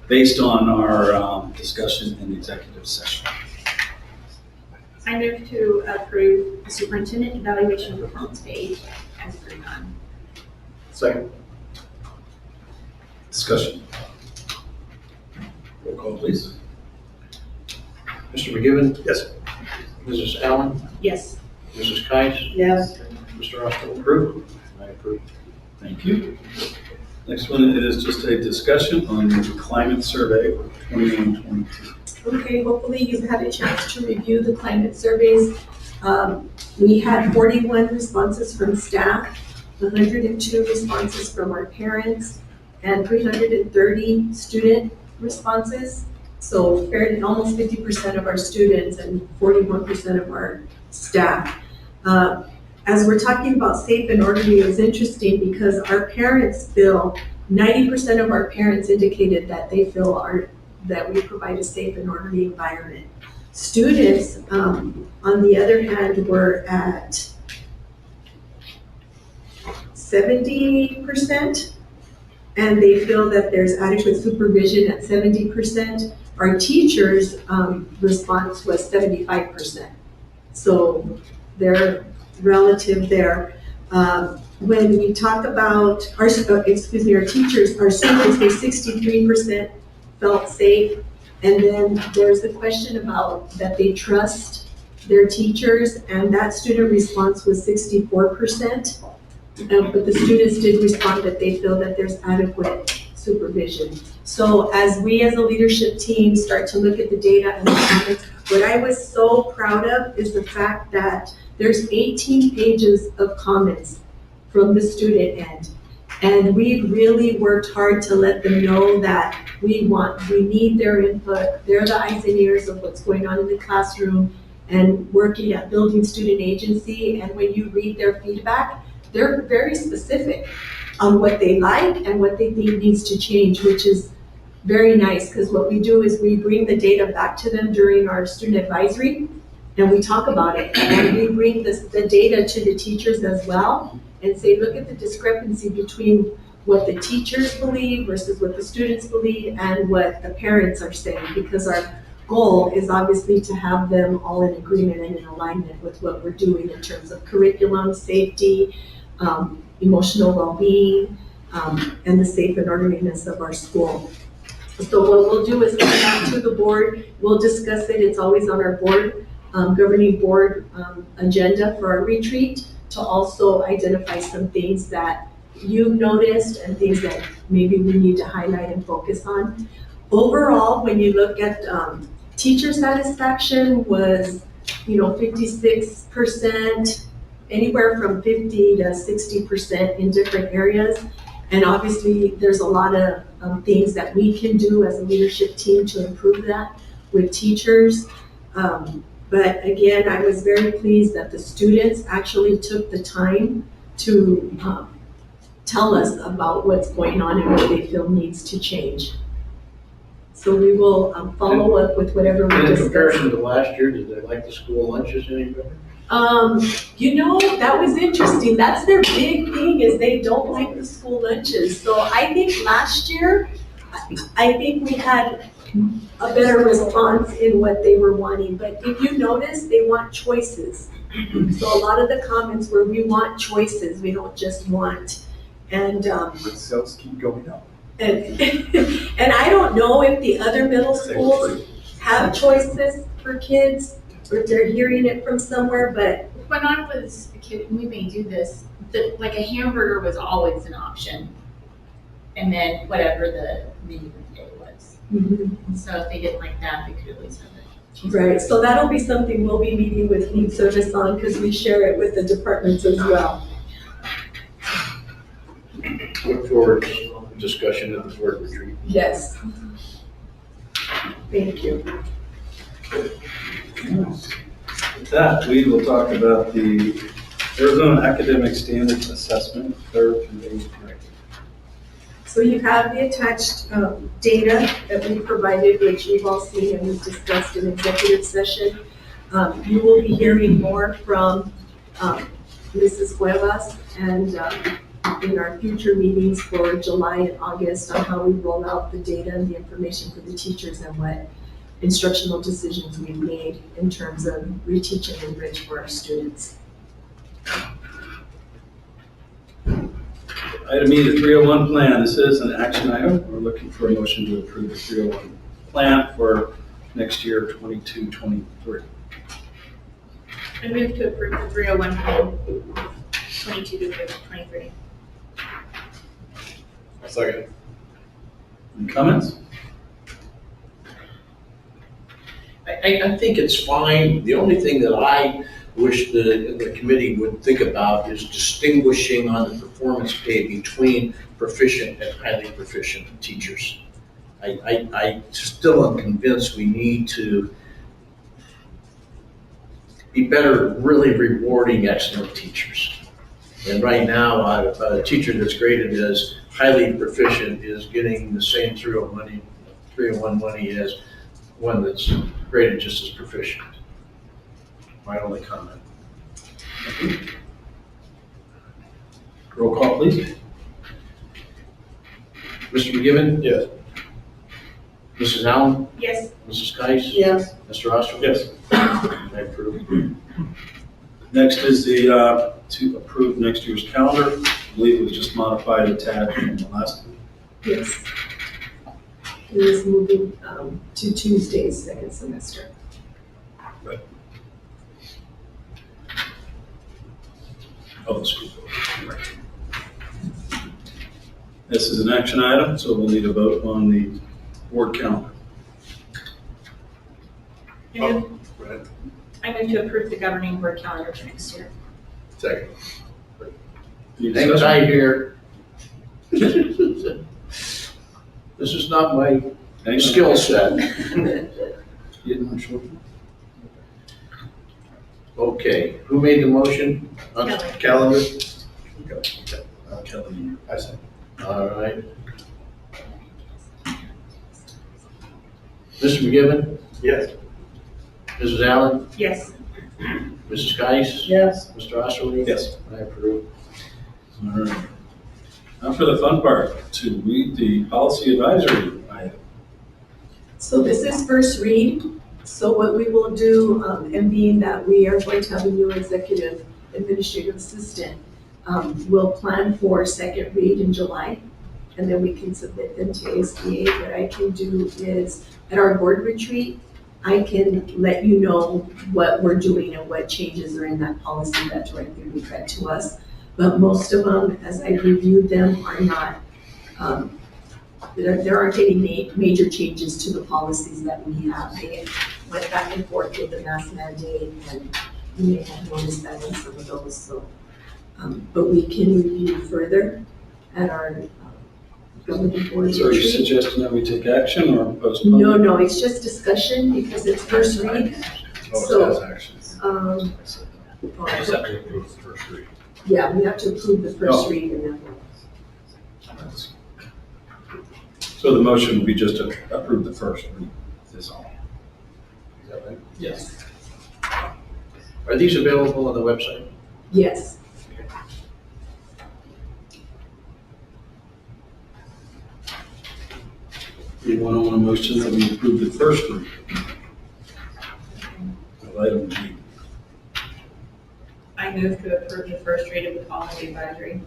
based on our discussion in the executive session. I move to approve the superintendent evaluation and performance page as agreed on. Second. Discussion. Roll call, please. Mr. McGivern? Yes. Mrs. Allen? Yes. Mrs. Kice? Yes. Mr. Austin? Approve? I approve. Thank you. Next one is just a discussion on the climate survey for 21-22. Okay, hopefully you've had a chance to review the climate surveys. We had 41 responses from staff, 102 responses from our parents, and 330 student responses. So fairly, almost 50% of our students and 41% of our staff. As we're talking about safe and orderly, it was interesting because our parents feel, 90% of our parents indicated that they feel that we provide a safe and orderly environment. Students, on the other hand, were at 70%, and they feel that there's adequate supervision at 70%. Our teachers' response was 75%. So they're relative there. When we talk about our teachers, our students, they 63% felt safe. And then there's the question about that they trust their teachers, and that student response was 64%. But the students did respond that they feel that there's adequate supervision. So as we as a leadership team start to look at the data and the comments, what I was so proud of is the fact that there's 18 pages of comments from the student end. And we really worked hard to let them know that we need their input. They're the eyes and ears of what's going on in the classroom and working at building student agency. And when you read their feedback, they're very specific on what they like and what they think needs to change, which is very nice, because what we do is we bring the data back to them during our student advisory and we talk about it. And we bring the data to the teachers as well and say, look at the discrepancy between what the teachers believe versus what the students believe and what the parents are saying, because our goal is obviously to have them all in agreement and in alignment with what we're doing in terms of curriculum, safety, emotional well-being, and the safe and orderliness of our school. So what we'll do is come back to the board, we'll discuss it, it's always on our board, governing board agenda for our retreat, to also identify some things that you've noticed and things that maybe we need to highlight and focus on. Overall, when you look at teacher satisfaction was, 56%, anywhere from 50 to 60% in different areas. And obviously, there's a lot of things that we can do as a leadership team to improve that with teachers. But again, I was very pleased that the students actually took the time to tell us about what's going on and what they feel needs to change. So we will follow up with whatever we In discuss. comparison to last year, did they like the school lunches any better? That was interesting. That's their big thing is they don't like the school lunches. So I think last year, I think we had a better response in what they were wanting. But if you notice, they want choices. So a lot of the comments were, we want choices. We don't just want. And, But sales keep going up. and, and I don't know if the other middle schools have choices for kids or if they're hearing it from somewhere, but When I was a kid, and we may do this, like a hamburger was always an option. And then whatever the menu of the day was. And so if they didn't like that, they could at least have it. right, so that'll be something we'll be meeting with food service on because we share it with the departments as well. Look forward to discussion at the board retreat. Yes. Thank you. With that, we will talk about the Arizona Academic Standards Assessment, 3rd through 8th grade. So you have the attached data that we provided, which you've all seen and we've discussed in executive session. You will be hearing more from Mrs. Cuevas and in our future meetings for July and August on how we roll out the data and the information for the teachers and what instructional decisions we've made in terms of reteach and enrich for our students. Item E, the 301 plan. This is an action item. We're looking for a motion to approve the 301 plan for next year, 22-23. I move to approve the 301 plan, 22 to 23. Second. Any comments? I think it's fine. The only thing that I wish the committee would think about is distinguishing on the performance pay between proficient and highly proficient teachers. I still am convinced we need to be better really rewarding excellent teachers. And right now, a teacher that's graded as highly proficient is getting the same 301 money as one that's graded just as proficient. My only comment. Roll call, please. Mr. McGivern? Yes. Mrs. Allen? Yes. Mrs. Geis? Yes. Mr. Osterwald? Yes. I approve. Next is the, to approve next year's calendar. I believe it was just modified a tad from the last one. Yes. It is moving to Tuesdays, second semester. Of the school board. This is an action item, so we'll need a vote on the board calendar. I move to approve the governing board calendar for next year. Second. Any Hang discussion? tight here. This is not my Hang on. skill set. Getting on short. Okay, who made the motion on the calendar? Kelly. I said. All right. Mr. McGivern? Yes. Mrs. Allen? Yes. Mrs. Geis? Yes. Mr. Osterwald? Yes. I approve. All right. Now for the fun part, to read the policy advisory item. So this is first read. So what we will do, and being that we are going to have a new executive administrative assistant, we'll plan for second read in July, and then we can submit them to ASBA. What I can do is, at our board retreat, I can let you know what we're doing and what changes are in that policy that directly be fed to us. But most of them, as I reviewed them, are not, there aren't any major changes to the policies that we have. They went back and forth with the mass mandate, and you may have noticed that in some of those, so. But we can review further at our governing board So are you retreat. suggesting that we take action or postpone? No, it's just discussion because it's first read. So, actions. Just have to approve the first read. yeah, we have to approve the first Oh. read and then. So the motion would be just to approve the first read, is all. Is that right? Yes. Are these available on the website? Yes. Anyone want a motion that we approve the first read of item G? I move to approve the first read of the policy advisory.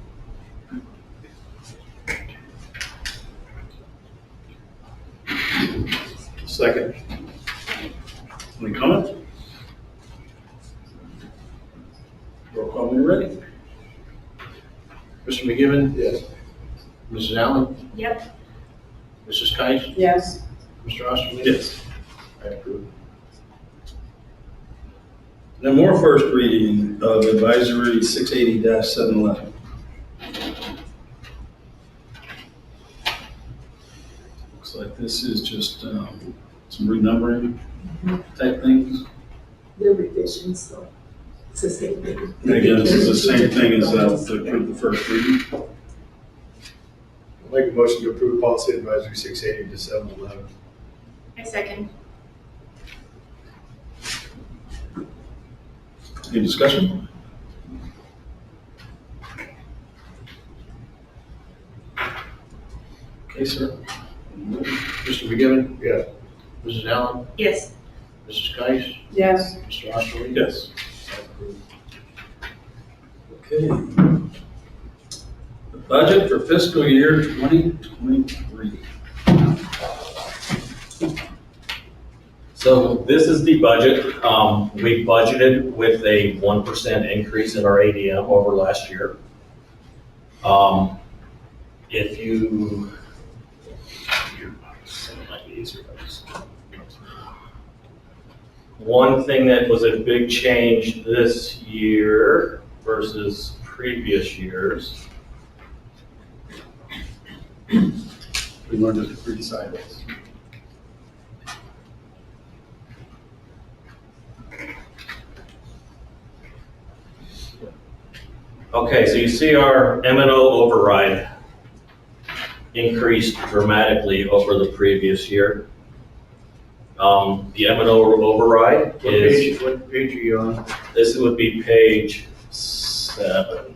Second. Any comments? Roll call when you're ready. Mr. McGivern? Yes. Mrs. Allen? Yep. Mrs. Kice? Yes. Mr. Osterman? Yes. I approve. No more first reading of advisory 680-711. Looks like this is just some renumbering type things. The revisions, so it's the same thing. And again, this is the same thing as to approve the first reading. I'll make a motion to approve policy advisory 680 to 711. I second. Any discussion? Okay, sir. Mr. McGivern? Yes. Mrs. Allen? Yes. Mrs. Kice? Yes. Mr. Osterman? Yes. I approve. Okay. The budget for fiscal year 2023. So this is the budget. We budgeted with a 1% increase in our ADM over last year. If you, it might be easier if I just- One thing that was a big change this year versus previous years. We learned to read sideways. Okay, so you see our M&O override increased dramatically over the previous year. The M&O override is, What page are you on? this would be page 7.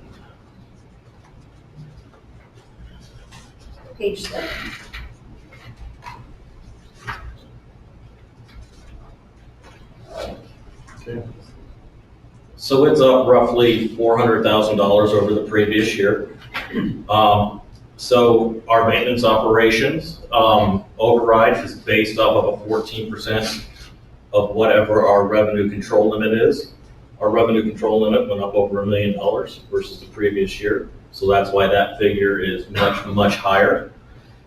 Page 7. Okay. So it's up roughly $400,000 over the previous year. So our maintenance operations override is based off of a 14% of whatever our revenue control limit is. Our revenue control limit went up over $1 million versus the previous year. So that's why that figure is much, much higher.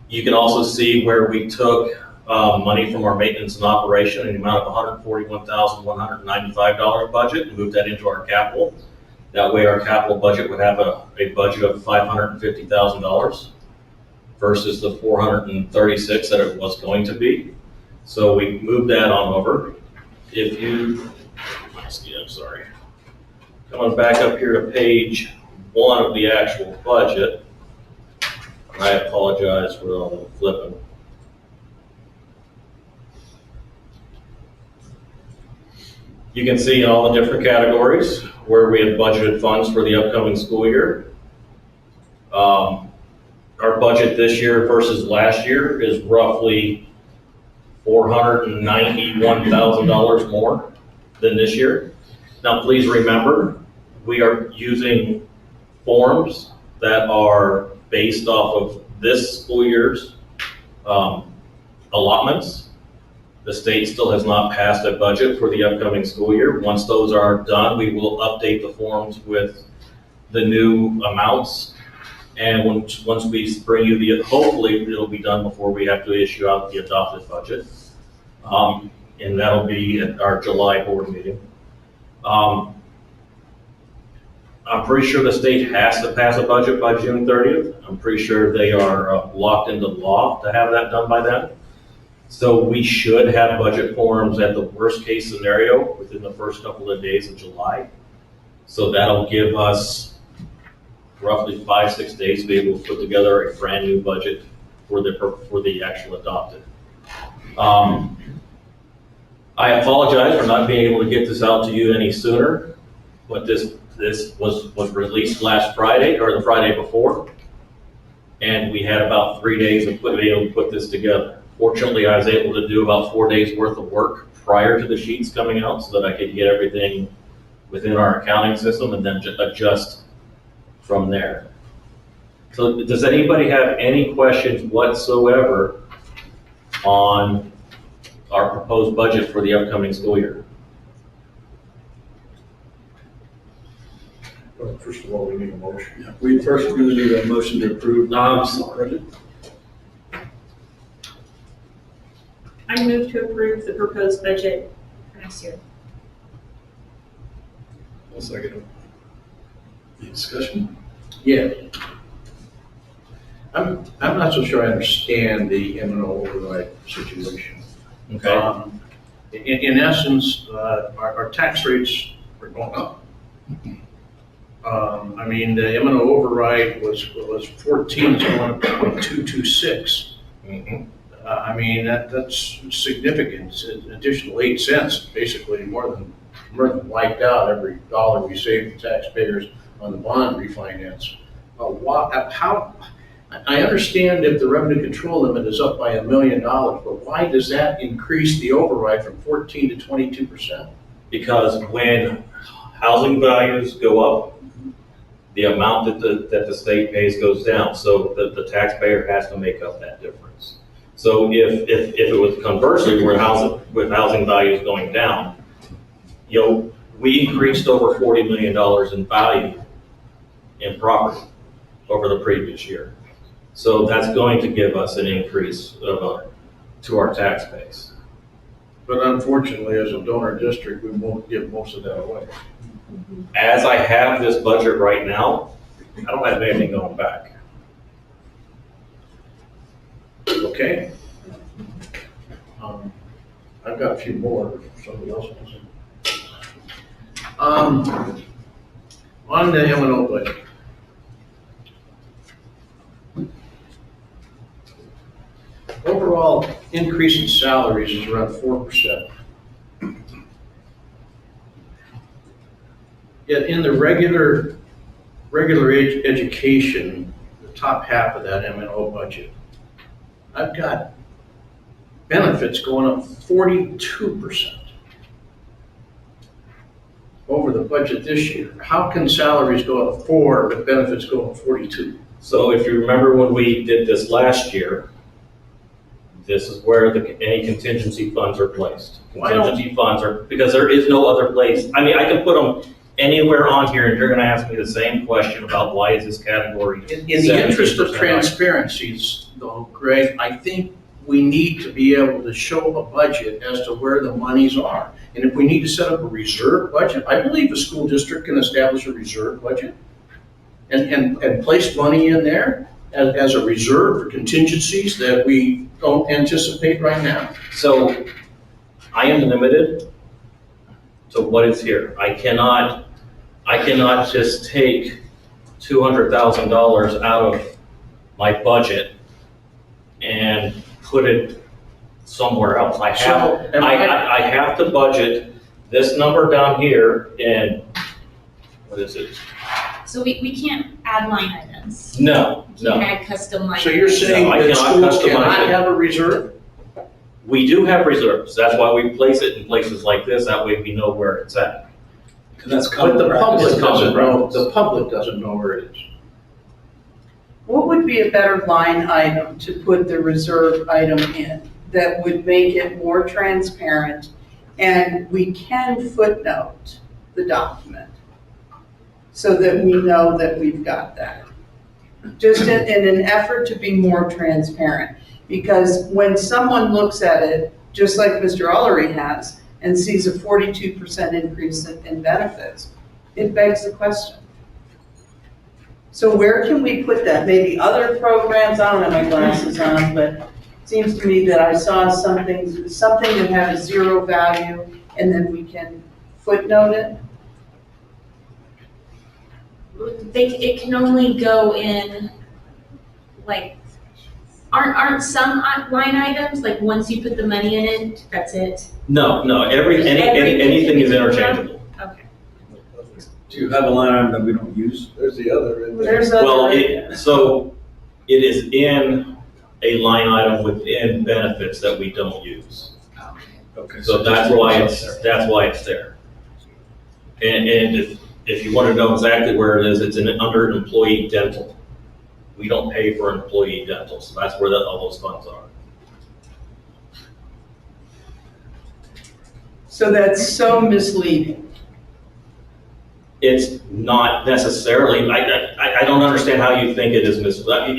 You can also see where we took money from our maintenance and operation in the amount of $141,195 budget and moved that into our capital. That way our capital budget would have a budget of $550,000 versus the $436 that it was going to be. So we moved that on over. If you, I'm sorry. Coming back up here to page 1 of the actual budget. I apologize for all the flipping. You can see in all the different categories where we have budgeted funds for the upcoming school year. Our budget this year versus last year is roughly $491,000 more than this year. Now, please remember, we are using forms that are based off of this school year's allotments. The state still has not passed a budget for the upcoming school year. Once those are done, we will update the forms with the new amounts. And once we bring you hopefully it'll be done before we have to issue out the adopted budget. And that'll be at our July board meeting. I'm pretty sure the state has to pass a budget by June 30th. I'm pretty sure they are locked into law to have that done by then. So we should have budget forms at the worst case scenario within the first couple of days of July. So that'll give us roughly 5-6 days to be able to put together a brand new budget for the actual adopted. I apologize for not being able to get this out to you any sooner, but this was released last Friday or the Friday before. And we had about 3 days of being able to put this together. Fortunately, I was able to do about 4 days worth of work prior to the sheets coming out so that I could get everything within our accounting system and then adjust from there. So does anybody have any questions whatsoever on our proposed budget for the upcoming school year? Well, first of all, we need a motion. We first are gonna need a motion to approve. I'm sorry. I move to approve the proposed budget for next year. I'll second it. Any discussion? Yeah. I'm not so sure I understand the M&O override situation. Okay. In essence, our tax rates are going up. I mean, the M&O override was 14, it's going up to 0.226. I mean, that's significant. It's an additional 8 cents, basically more than wiped out every dollar we save the taxpayers on the bond refinance. How? I understand if the revenue control limit is up by $1 million, but why does that increase the override from 14 to 22%? Because when housing values go up, the amount that the state pays goes down. So the taxpayer has to make up that difference. So if it was conversely, where housing values going down, we increased over $40 million in value in property over the previous year. So that's going to give us an increase to our tax base. But unfortunately, as a donor district, we won't give most of that away. As I have this budget right now, I don't have anything going back. Okay? I've got a few more, if somebody else wants them. On the M&O budget. Overall increase in salaries is around 4%. Yet in the regular education, the top half of that M&O budget, I've got benefits going up 42% over the budget this year. How can salaries go up 4 but benefits go up 42? So if you remember when we did this last year, this is where any contingency funds are placed. Why don't- Contingency funds are, because there is no other place. I mean, I can put them anywhere on here and you're gonna ask me the same question about why is this category In the interest of 17% higher? transparencies, though, Greg, I think we need to be able to show a budget as to where the monies are. And if we need to set up a reserve budget, I believe the school district can establish a reserve budget and place money in there as a reserve for contingencies that we don't anticipate right now. So I am limited to what is here. I cannot just take $200,000 out of my budget and put it somewhere else. I have to budget this number down here in, what is it? So we can't add line items. No. We can't add custom line items. So you're saying No, I that cannot schools customize cannot it. have a reserve? We do have reserves. That's why we place it in places like this. That way we know where it's at. And that's But common the practice. public It's common doesn't know, practice. the public doesn't know where it is. What would be a better line item to put the reserve item in that would make it more transparent and we can footnote the document so that we know that we've got that? Just in an effort to be more transparent. Because when someone looks at it, just like Mr. Ullery has, and sees a 42% increase in benefits, it begs the question. So where can we put that? Maybe other programs, I don't have my glasses on, but it seems to me that I saw something that had a zero value, and then we can footnote it. It can only go in, like, Aren't some line items, like once you put the money in it, that's it? No, anything is interchangeable. Okay. Do you have a line item that we don't use? There's the other in there. There's Well, other, so it is in a line item within benefits that we don't use. Okay. So that's why it's there. And if you want to know exactly where it is, it's under employee dental. We don't pay for employee dental, so that's where all those funds are. so that's so misleading. It's not necessarily, I don't understand how you think it is misleading.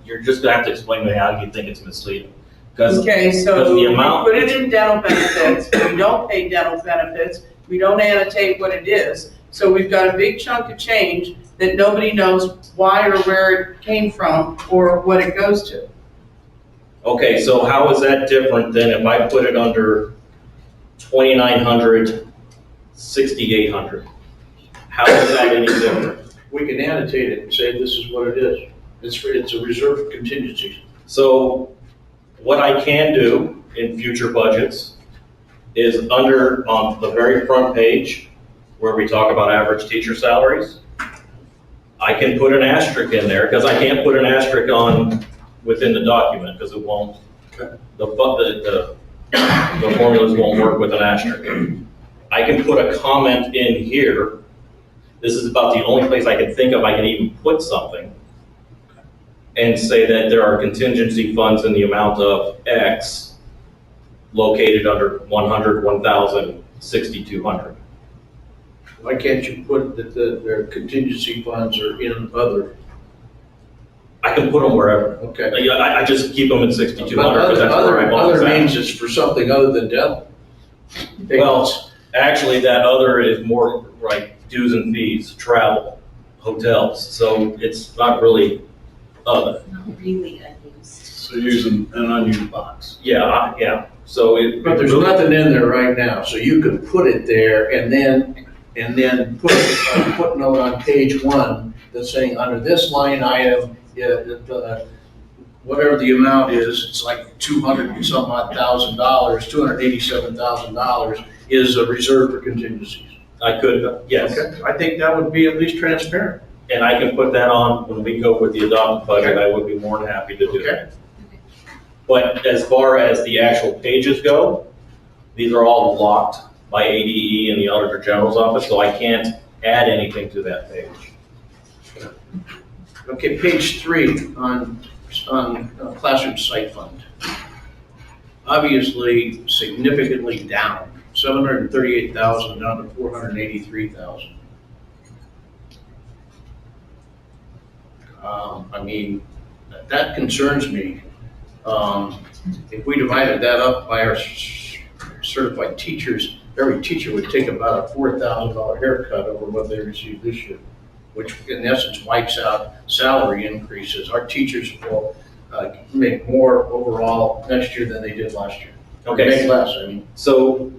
You're just gonna have to explain to me how you think it's misleading. Because Okay, so because the we amount- put it in dental benefits, we don't pay dental benefits, we don't annotate what it is. So we've got a big chunk of change that nobody knows why or where it came from or what it goes to. Okay, so how is that different than if I put it under 2,900, 6,800? How is that any different? We can annotate it and say this is what it is. It's a reserve contingency. So what I can do in future budgets is on the very front page where we talk about average teacher salaries, I can put an asterisk in there because I can't put an asterisk within the document because it won't, the formulas won't work with an asterisk. I can put a comment in here. This is about the only place I can think of I can even put something and say that there are contingency funds in the amount of X located under 100, 1,000, 6,200. Why can't you put that their contingency funds are in other? I can put them wherever. Okay. I just keep them at 6,200 But because that's where I've always other at. means it's for something other than dental. Well, actually, that other is more like dues and fees, travel, hotels. So it's not really other. Not really unused. So using an unused box. Yeah. So But there's nothing in there right now, so you could put it there and then put a footnote on page 1 that's saying under this line item, whatever the amount is, it's like $200 and some odd thousand, $287,000 is a reserve for contingencies. I could, yes. Okay, I think that would be at least transparent. And I can put that on when we go with the adopted budget. I would be more than happy to do that. But as far as the actual pages go, these are all locked by ADE and the Auditor General's office, so I can't add anything to that page. Okay, page 3 on classroom site fund. Obviously significantly down, 738,000 down to 483,000. I mean, that concerns me. If we divided that up by our certified teachers, every teacher would take about a $4,000 haircut over what they received this year, which in essence wipes out salary increases. Our teachers will make more overall next year than they did last year. Okay. Make less, I mean. So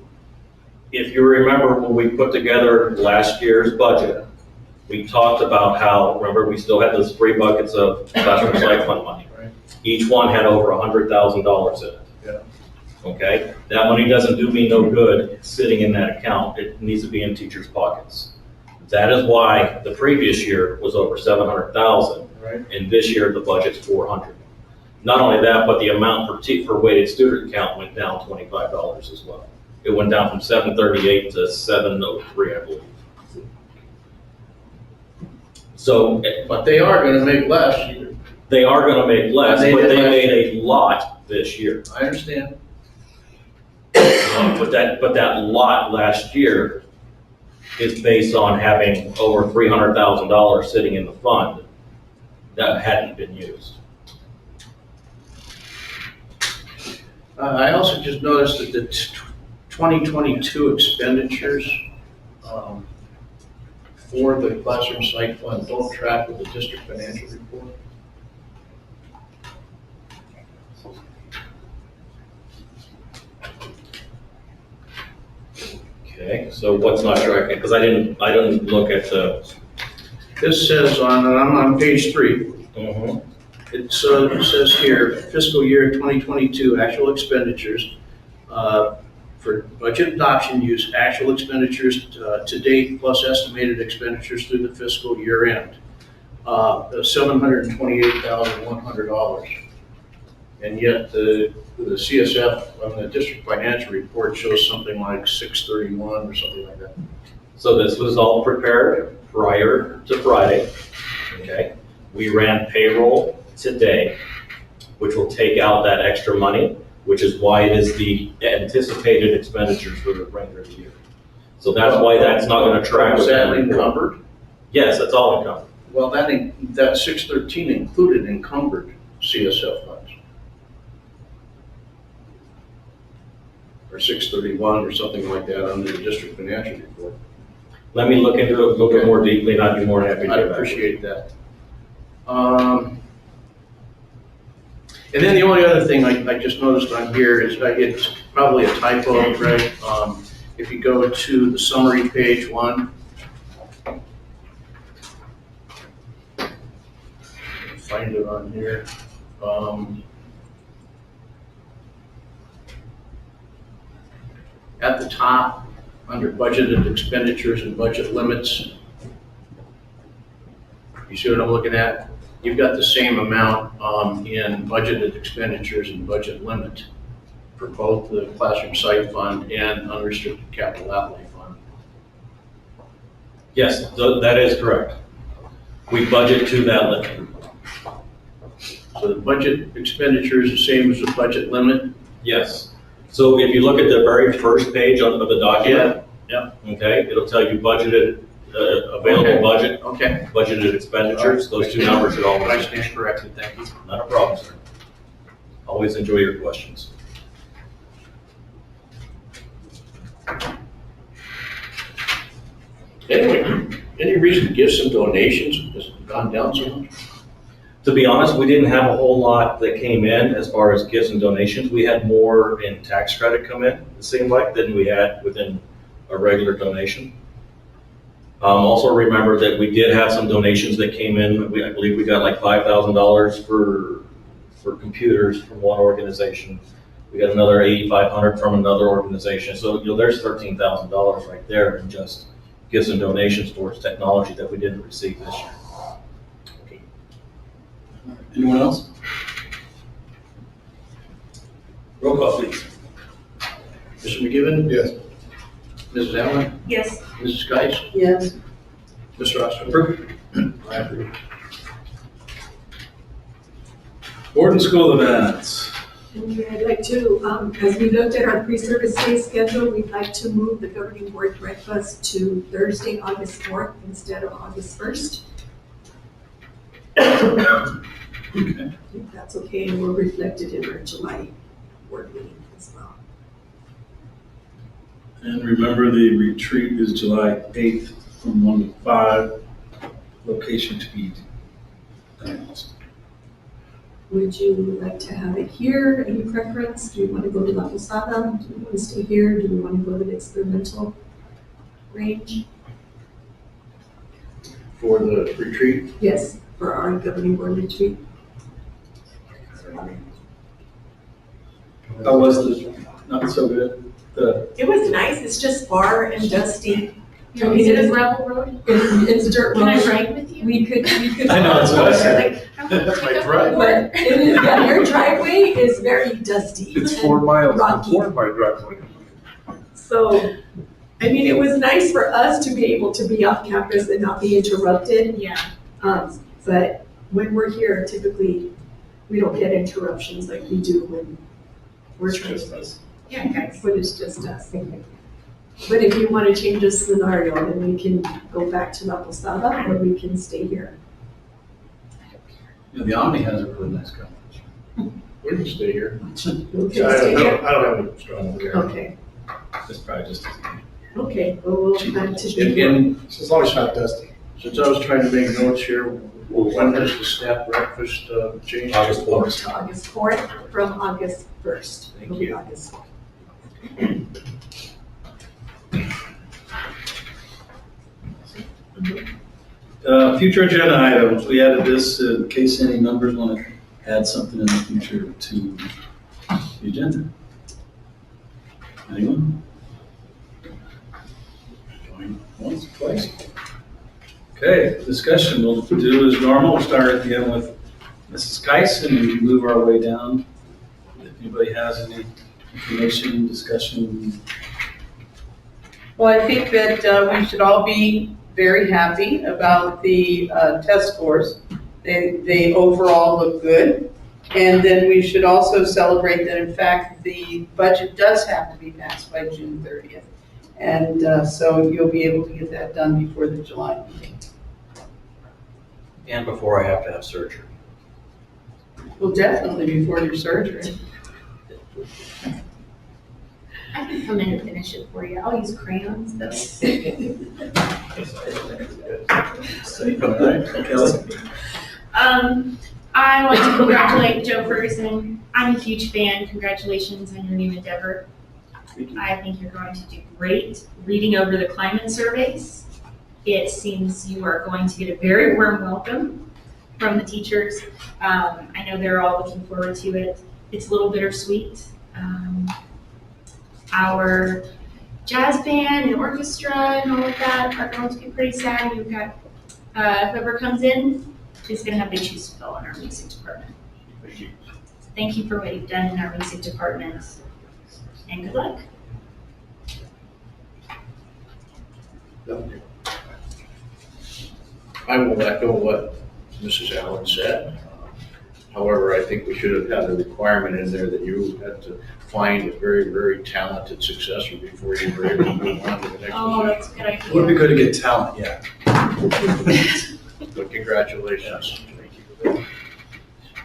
if you remember when we put together last year's budget, we talked about how, remember, we still had those 3 buckets of classroom site fund money. Right. Each one had over $100,000 in it. Yeah. Okay? That money doesn't do me no good sitting in that account. It needs to be in teachers' pockets. That is why the previous year was over 700,000. Right. And this year the budget's 400. Not only that, but the amount for weighted student count went down $25 as well. It went down from 738 to 703, I believe. So But they are gonna make less. they are gonna make less, They but did they last made a lot this year. I understand. But that lot last year is based on having over $300,000 sitting in the fund that hadn't been used. I also just noticed that the 2022 expenditures for the classroom site fund don't track with the district financial report. Okay, so what's not tracking? Because I didn't look at the. This says I'm on page 3. Mhm. It says here, fiscal year 2022 actual expenditures. For budget adoption, use actual expenditures to date plus estimated expenditures through the fiscal year end. $728,100. And yet the CSF on the district financial report shows something like 631 or something like that. So this was all prepared prior to Friday, okay? We ran payroll today, which will take out that extra money, which is why it is the anticipated expenditures for the remainder of the year. So that's why that's not gonna track. Is that encumbered? Yes, that's all encumbered. Well, that 613 included encumbered CSF funds. Or 631 or something like that on the district financial report. Let me look into it a little bit more deeply, and I'd be more than happy to I get back. appreciate that. And then the only other thing I just noticed on here is, it's probably a typo, Greg. If you go to the summary, page 1. Find it on here. At the top, under budgeted expenditures and budget limits, you see what I'm looking at? You've got the same amount in budgeted expenditures and budget limit for both the classroom site fund and unrestricted capital outlay fund. Yes, that is correct. We budget to that limit. So the budget expenditure is the same as the budget limit? Yes. So if you look at the very first page of the document, okay, it'll tell you budgeted, available budget, Okay. budgeted expenditures. Those two numbers should all I match. stand corrected, thank you. Not a problem, sir. Always enjoy your questions. Anyway, any reason to give some donations? Has it gone down so much? To be honest, we didn't have a whole lot that came in as far as gifts and donations. We had more in tax credit come in, it seemed like, than we had within a regular donation. Also remember that we did have some donations that came in. I believe we got like $5,000 for computers from one organization. We got another $8,500 from another organization. So, there's $13,000 right there in just gifts and donations towards technology that we didn't receive this year. Anyone else? Roll call, please. Mr. McGivern? Yes. Mrs. Allen? Yes. Mrs. Geis? Yes. Mr. Oster? Approve. I approve. Board and school events. And I'd like to, as we looked at our pre-service day schedule, we'd like to move the governing board breakfast to Thursday, August 4th instead of August 1st. Okay. If that's okay, and we'll reflect it in our July board meeting as well. And remember, the retreat is July 8th from 1 to 5, location to be announced. Would you like to have it here? Any preference? Do you want to go to La Posada? Do you want to stay here? Do you want to go to the experimental range? For the retreat? Yes, for our governing board retreat. How was the, not so good? It was nice. It's just far and dusty. Is it a gravel road? It's dirt Can I road. ride with you? We could. I know, that's what I said. Like, I want to That's pick my up drive. the But work. it is, yeah, your driveway is very dusty. It's 4 miles Rocky. before my driveway. So, I mean, it was nice for us to be able to be off campus and not be interrupted. Yeah. But when we're here, typically, we don't get interruptions like we do when we're trying to. Yeah, guys. But it's just us. But if you want to change the scenario, then we can go back to La Posada or we can stay here. The Omni has a really nice coverage. We can stay here. Okay, I stay don't here. have any strong. Okay, It's probably just. okay, well, we'll plan to be And, here. and As long as it's not dusty. since I was trying to make notes here, when does the staff breakfast change? August 4th. To August 4th from August 1st. Thank you. August. Future agenda items, we added this in case any members want to add something in the future to the agenda? Anyone? Going once, twice? Okay, discussion, we'll do as normal, we'll start at the end with Mrs. Geis and move our way down. If anybody has any information, discussion. Well, I think that we should all be very happy about the test scores. They overall look good. And then we should also celebrate that, in fact, the budget does have to be passed by June 30th. And so you'll be able to get that done before the July meeting. And before I have to have surgery. Well, definitely before your surgery. I can come in and finish it for you. I'll use crayons though. All right, Kelly? I want to congratulate Joe Ferguson. I'm a huge fan. Congratulations on your new endeavor. I think you're going to do great. Reading over the climate surveys, it seems you are going to get a very warm welcome from the teachers. I know they're all looking forward to it. It's a little bittersweet. Our jazz band and orchestra and all of that are going to be pretty sad. You've got whoever comes in is going to have big shoes to fill in our music department. Thank you for what you've done in our music department, and good luck. I will echo what Mrs. Allen said. However, I think we should have had a requirement in there that you had to find a very, very talented successor before you were able to move on to the next Oh, position. that's a good idea. Would be good to get talent, yeah. But congratulations.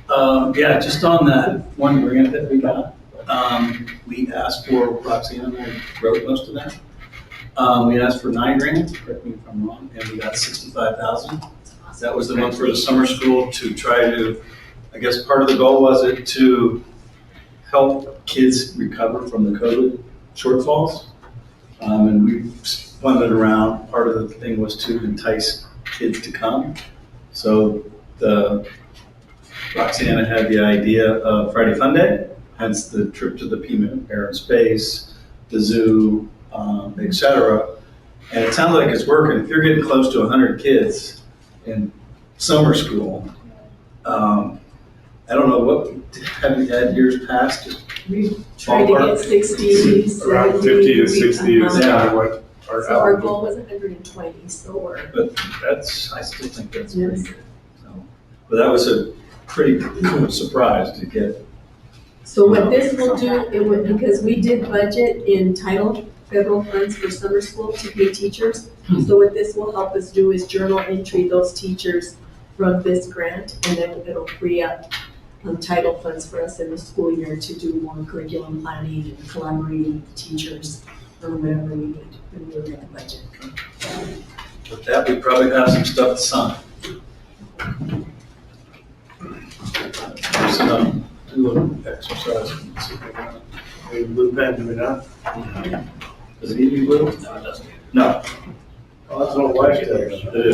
Yeah, just on that one grant that we got, we asked for, Roxanne and I wrote most of that. We asked for 9 grants, correct me if I'm wrong, and we got 65,000. That was the one for the summer school to try to, I guess part of the goal was it to help kids recover from the COVID shortfalls. And we spun it around, part of the thing was to entice kids to come. So Roxana had the idea of Friday Fun Day, hence the trip to the Pima Air and Space, the zoo, et cetera. And it sounds like it's working. If you're getting close to 100 kids in summer school, I don't know, what have you had years past? We tried to Ballpark? get 60, Around 50 to 60 is kind of what our. So our goal was 120, so we're. But I still think that's pretty good. So, but that was a pretty cool surprise to get. So what this will do, it would, because we did budget in title federal funds for summer school to pay teachers. So what this will help us do is journal entry those teachers from this grant, and then it'll free up title funds for us in the school year to do more curriculum planning and collaborating with teachers or whatever we need when we look at the budget. With that, we probably have some stuff to sign. Just do a little exercise. Blue pen, do we not? Does it need to be little? No, it doesn't. No. Oh, that's what wife does. It is.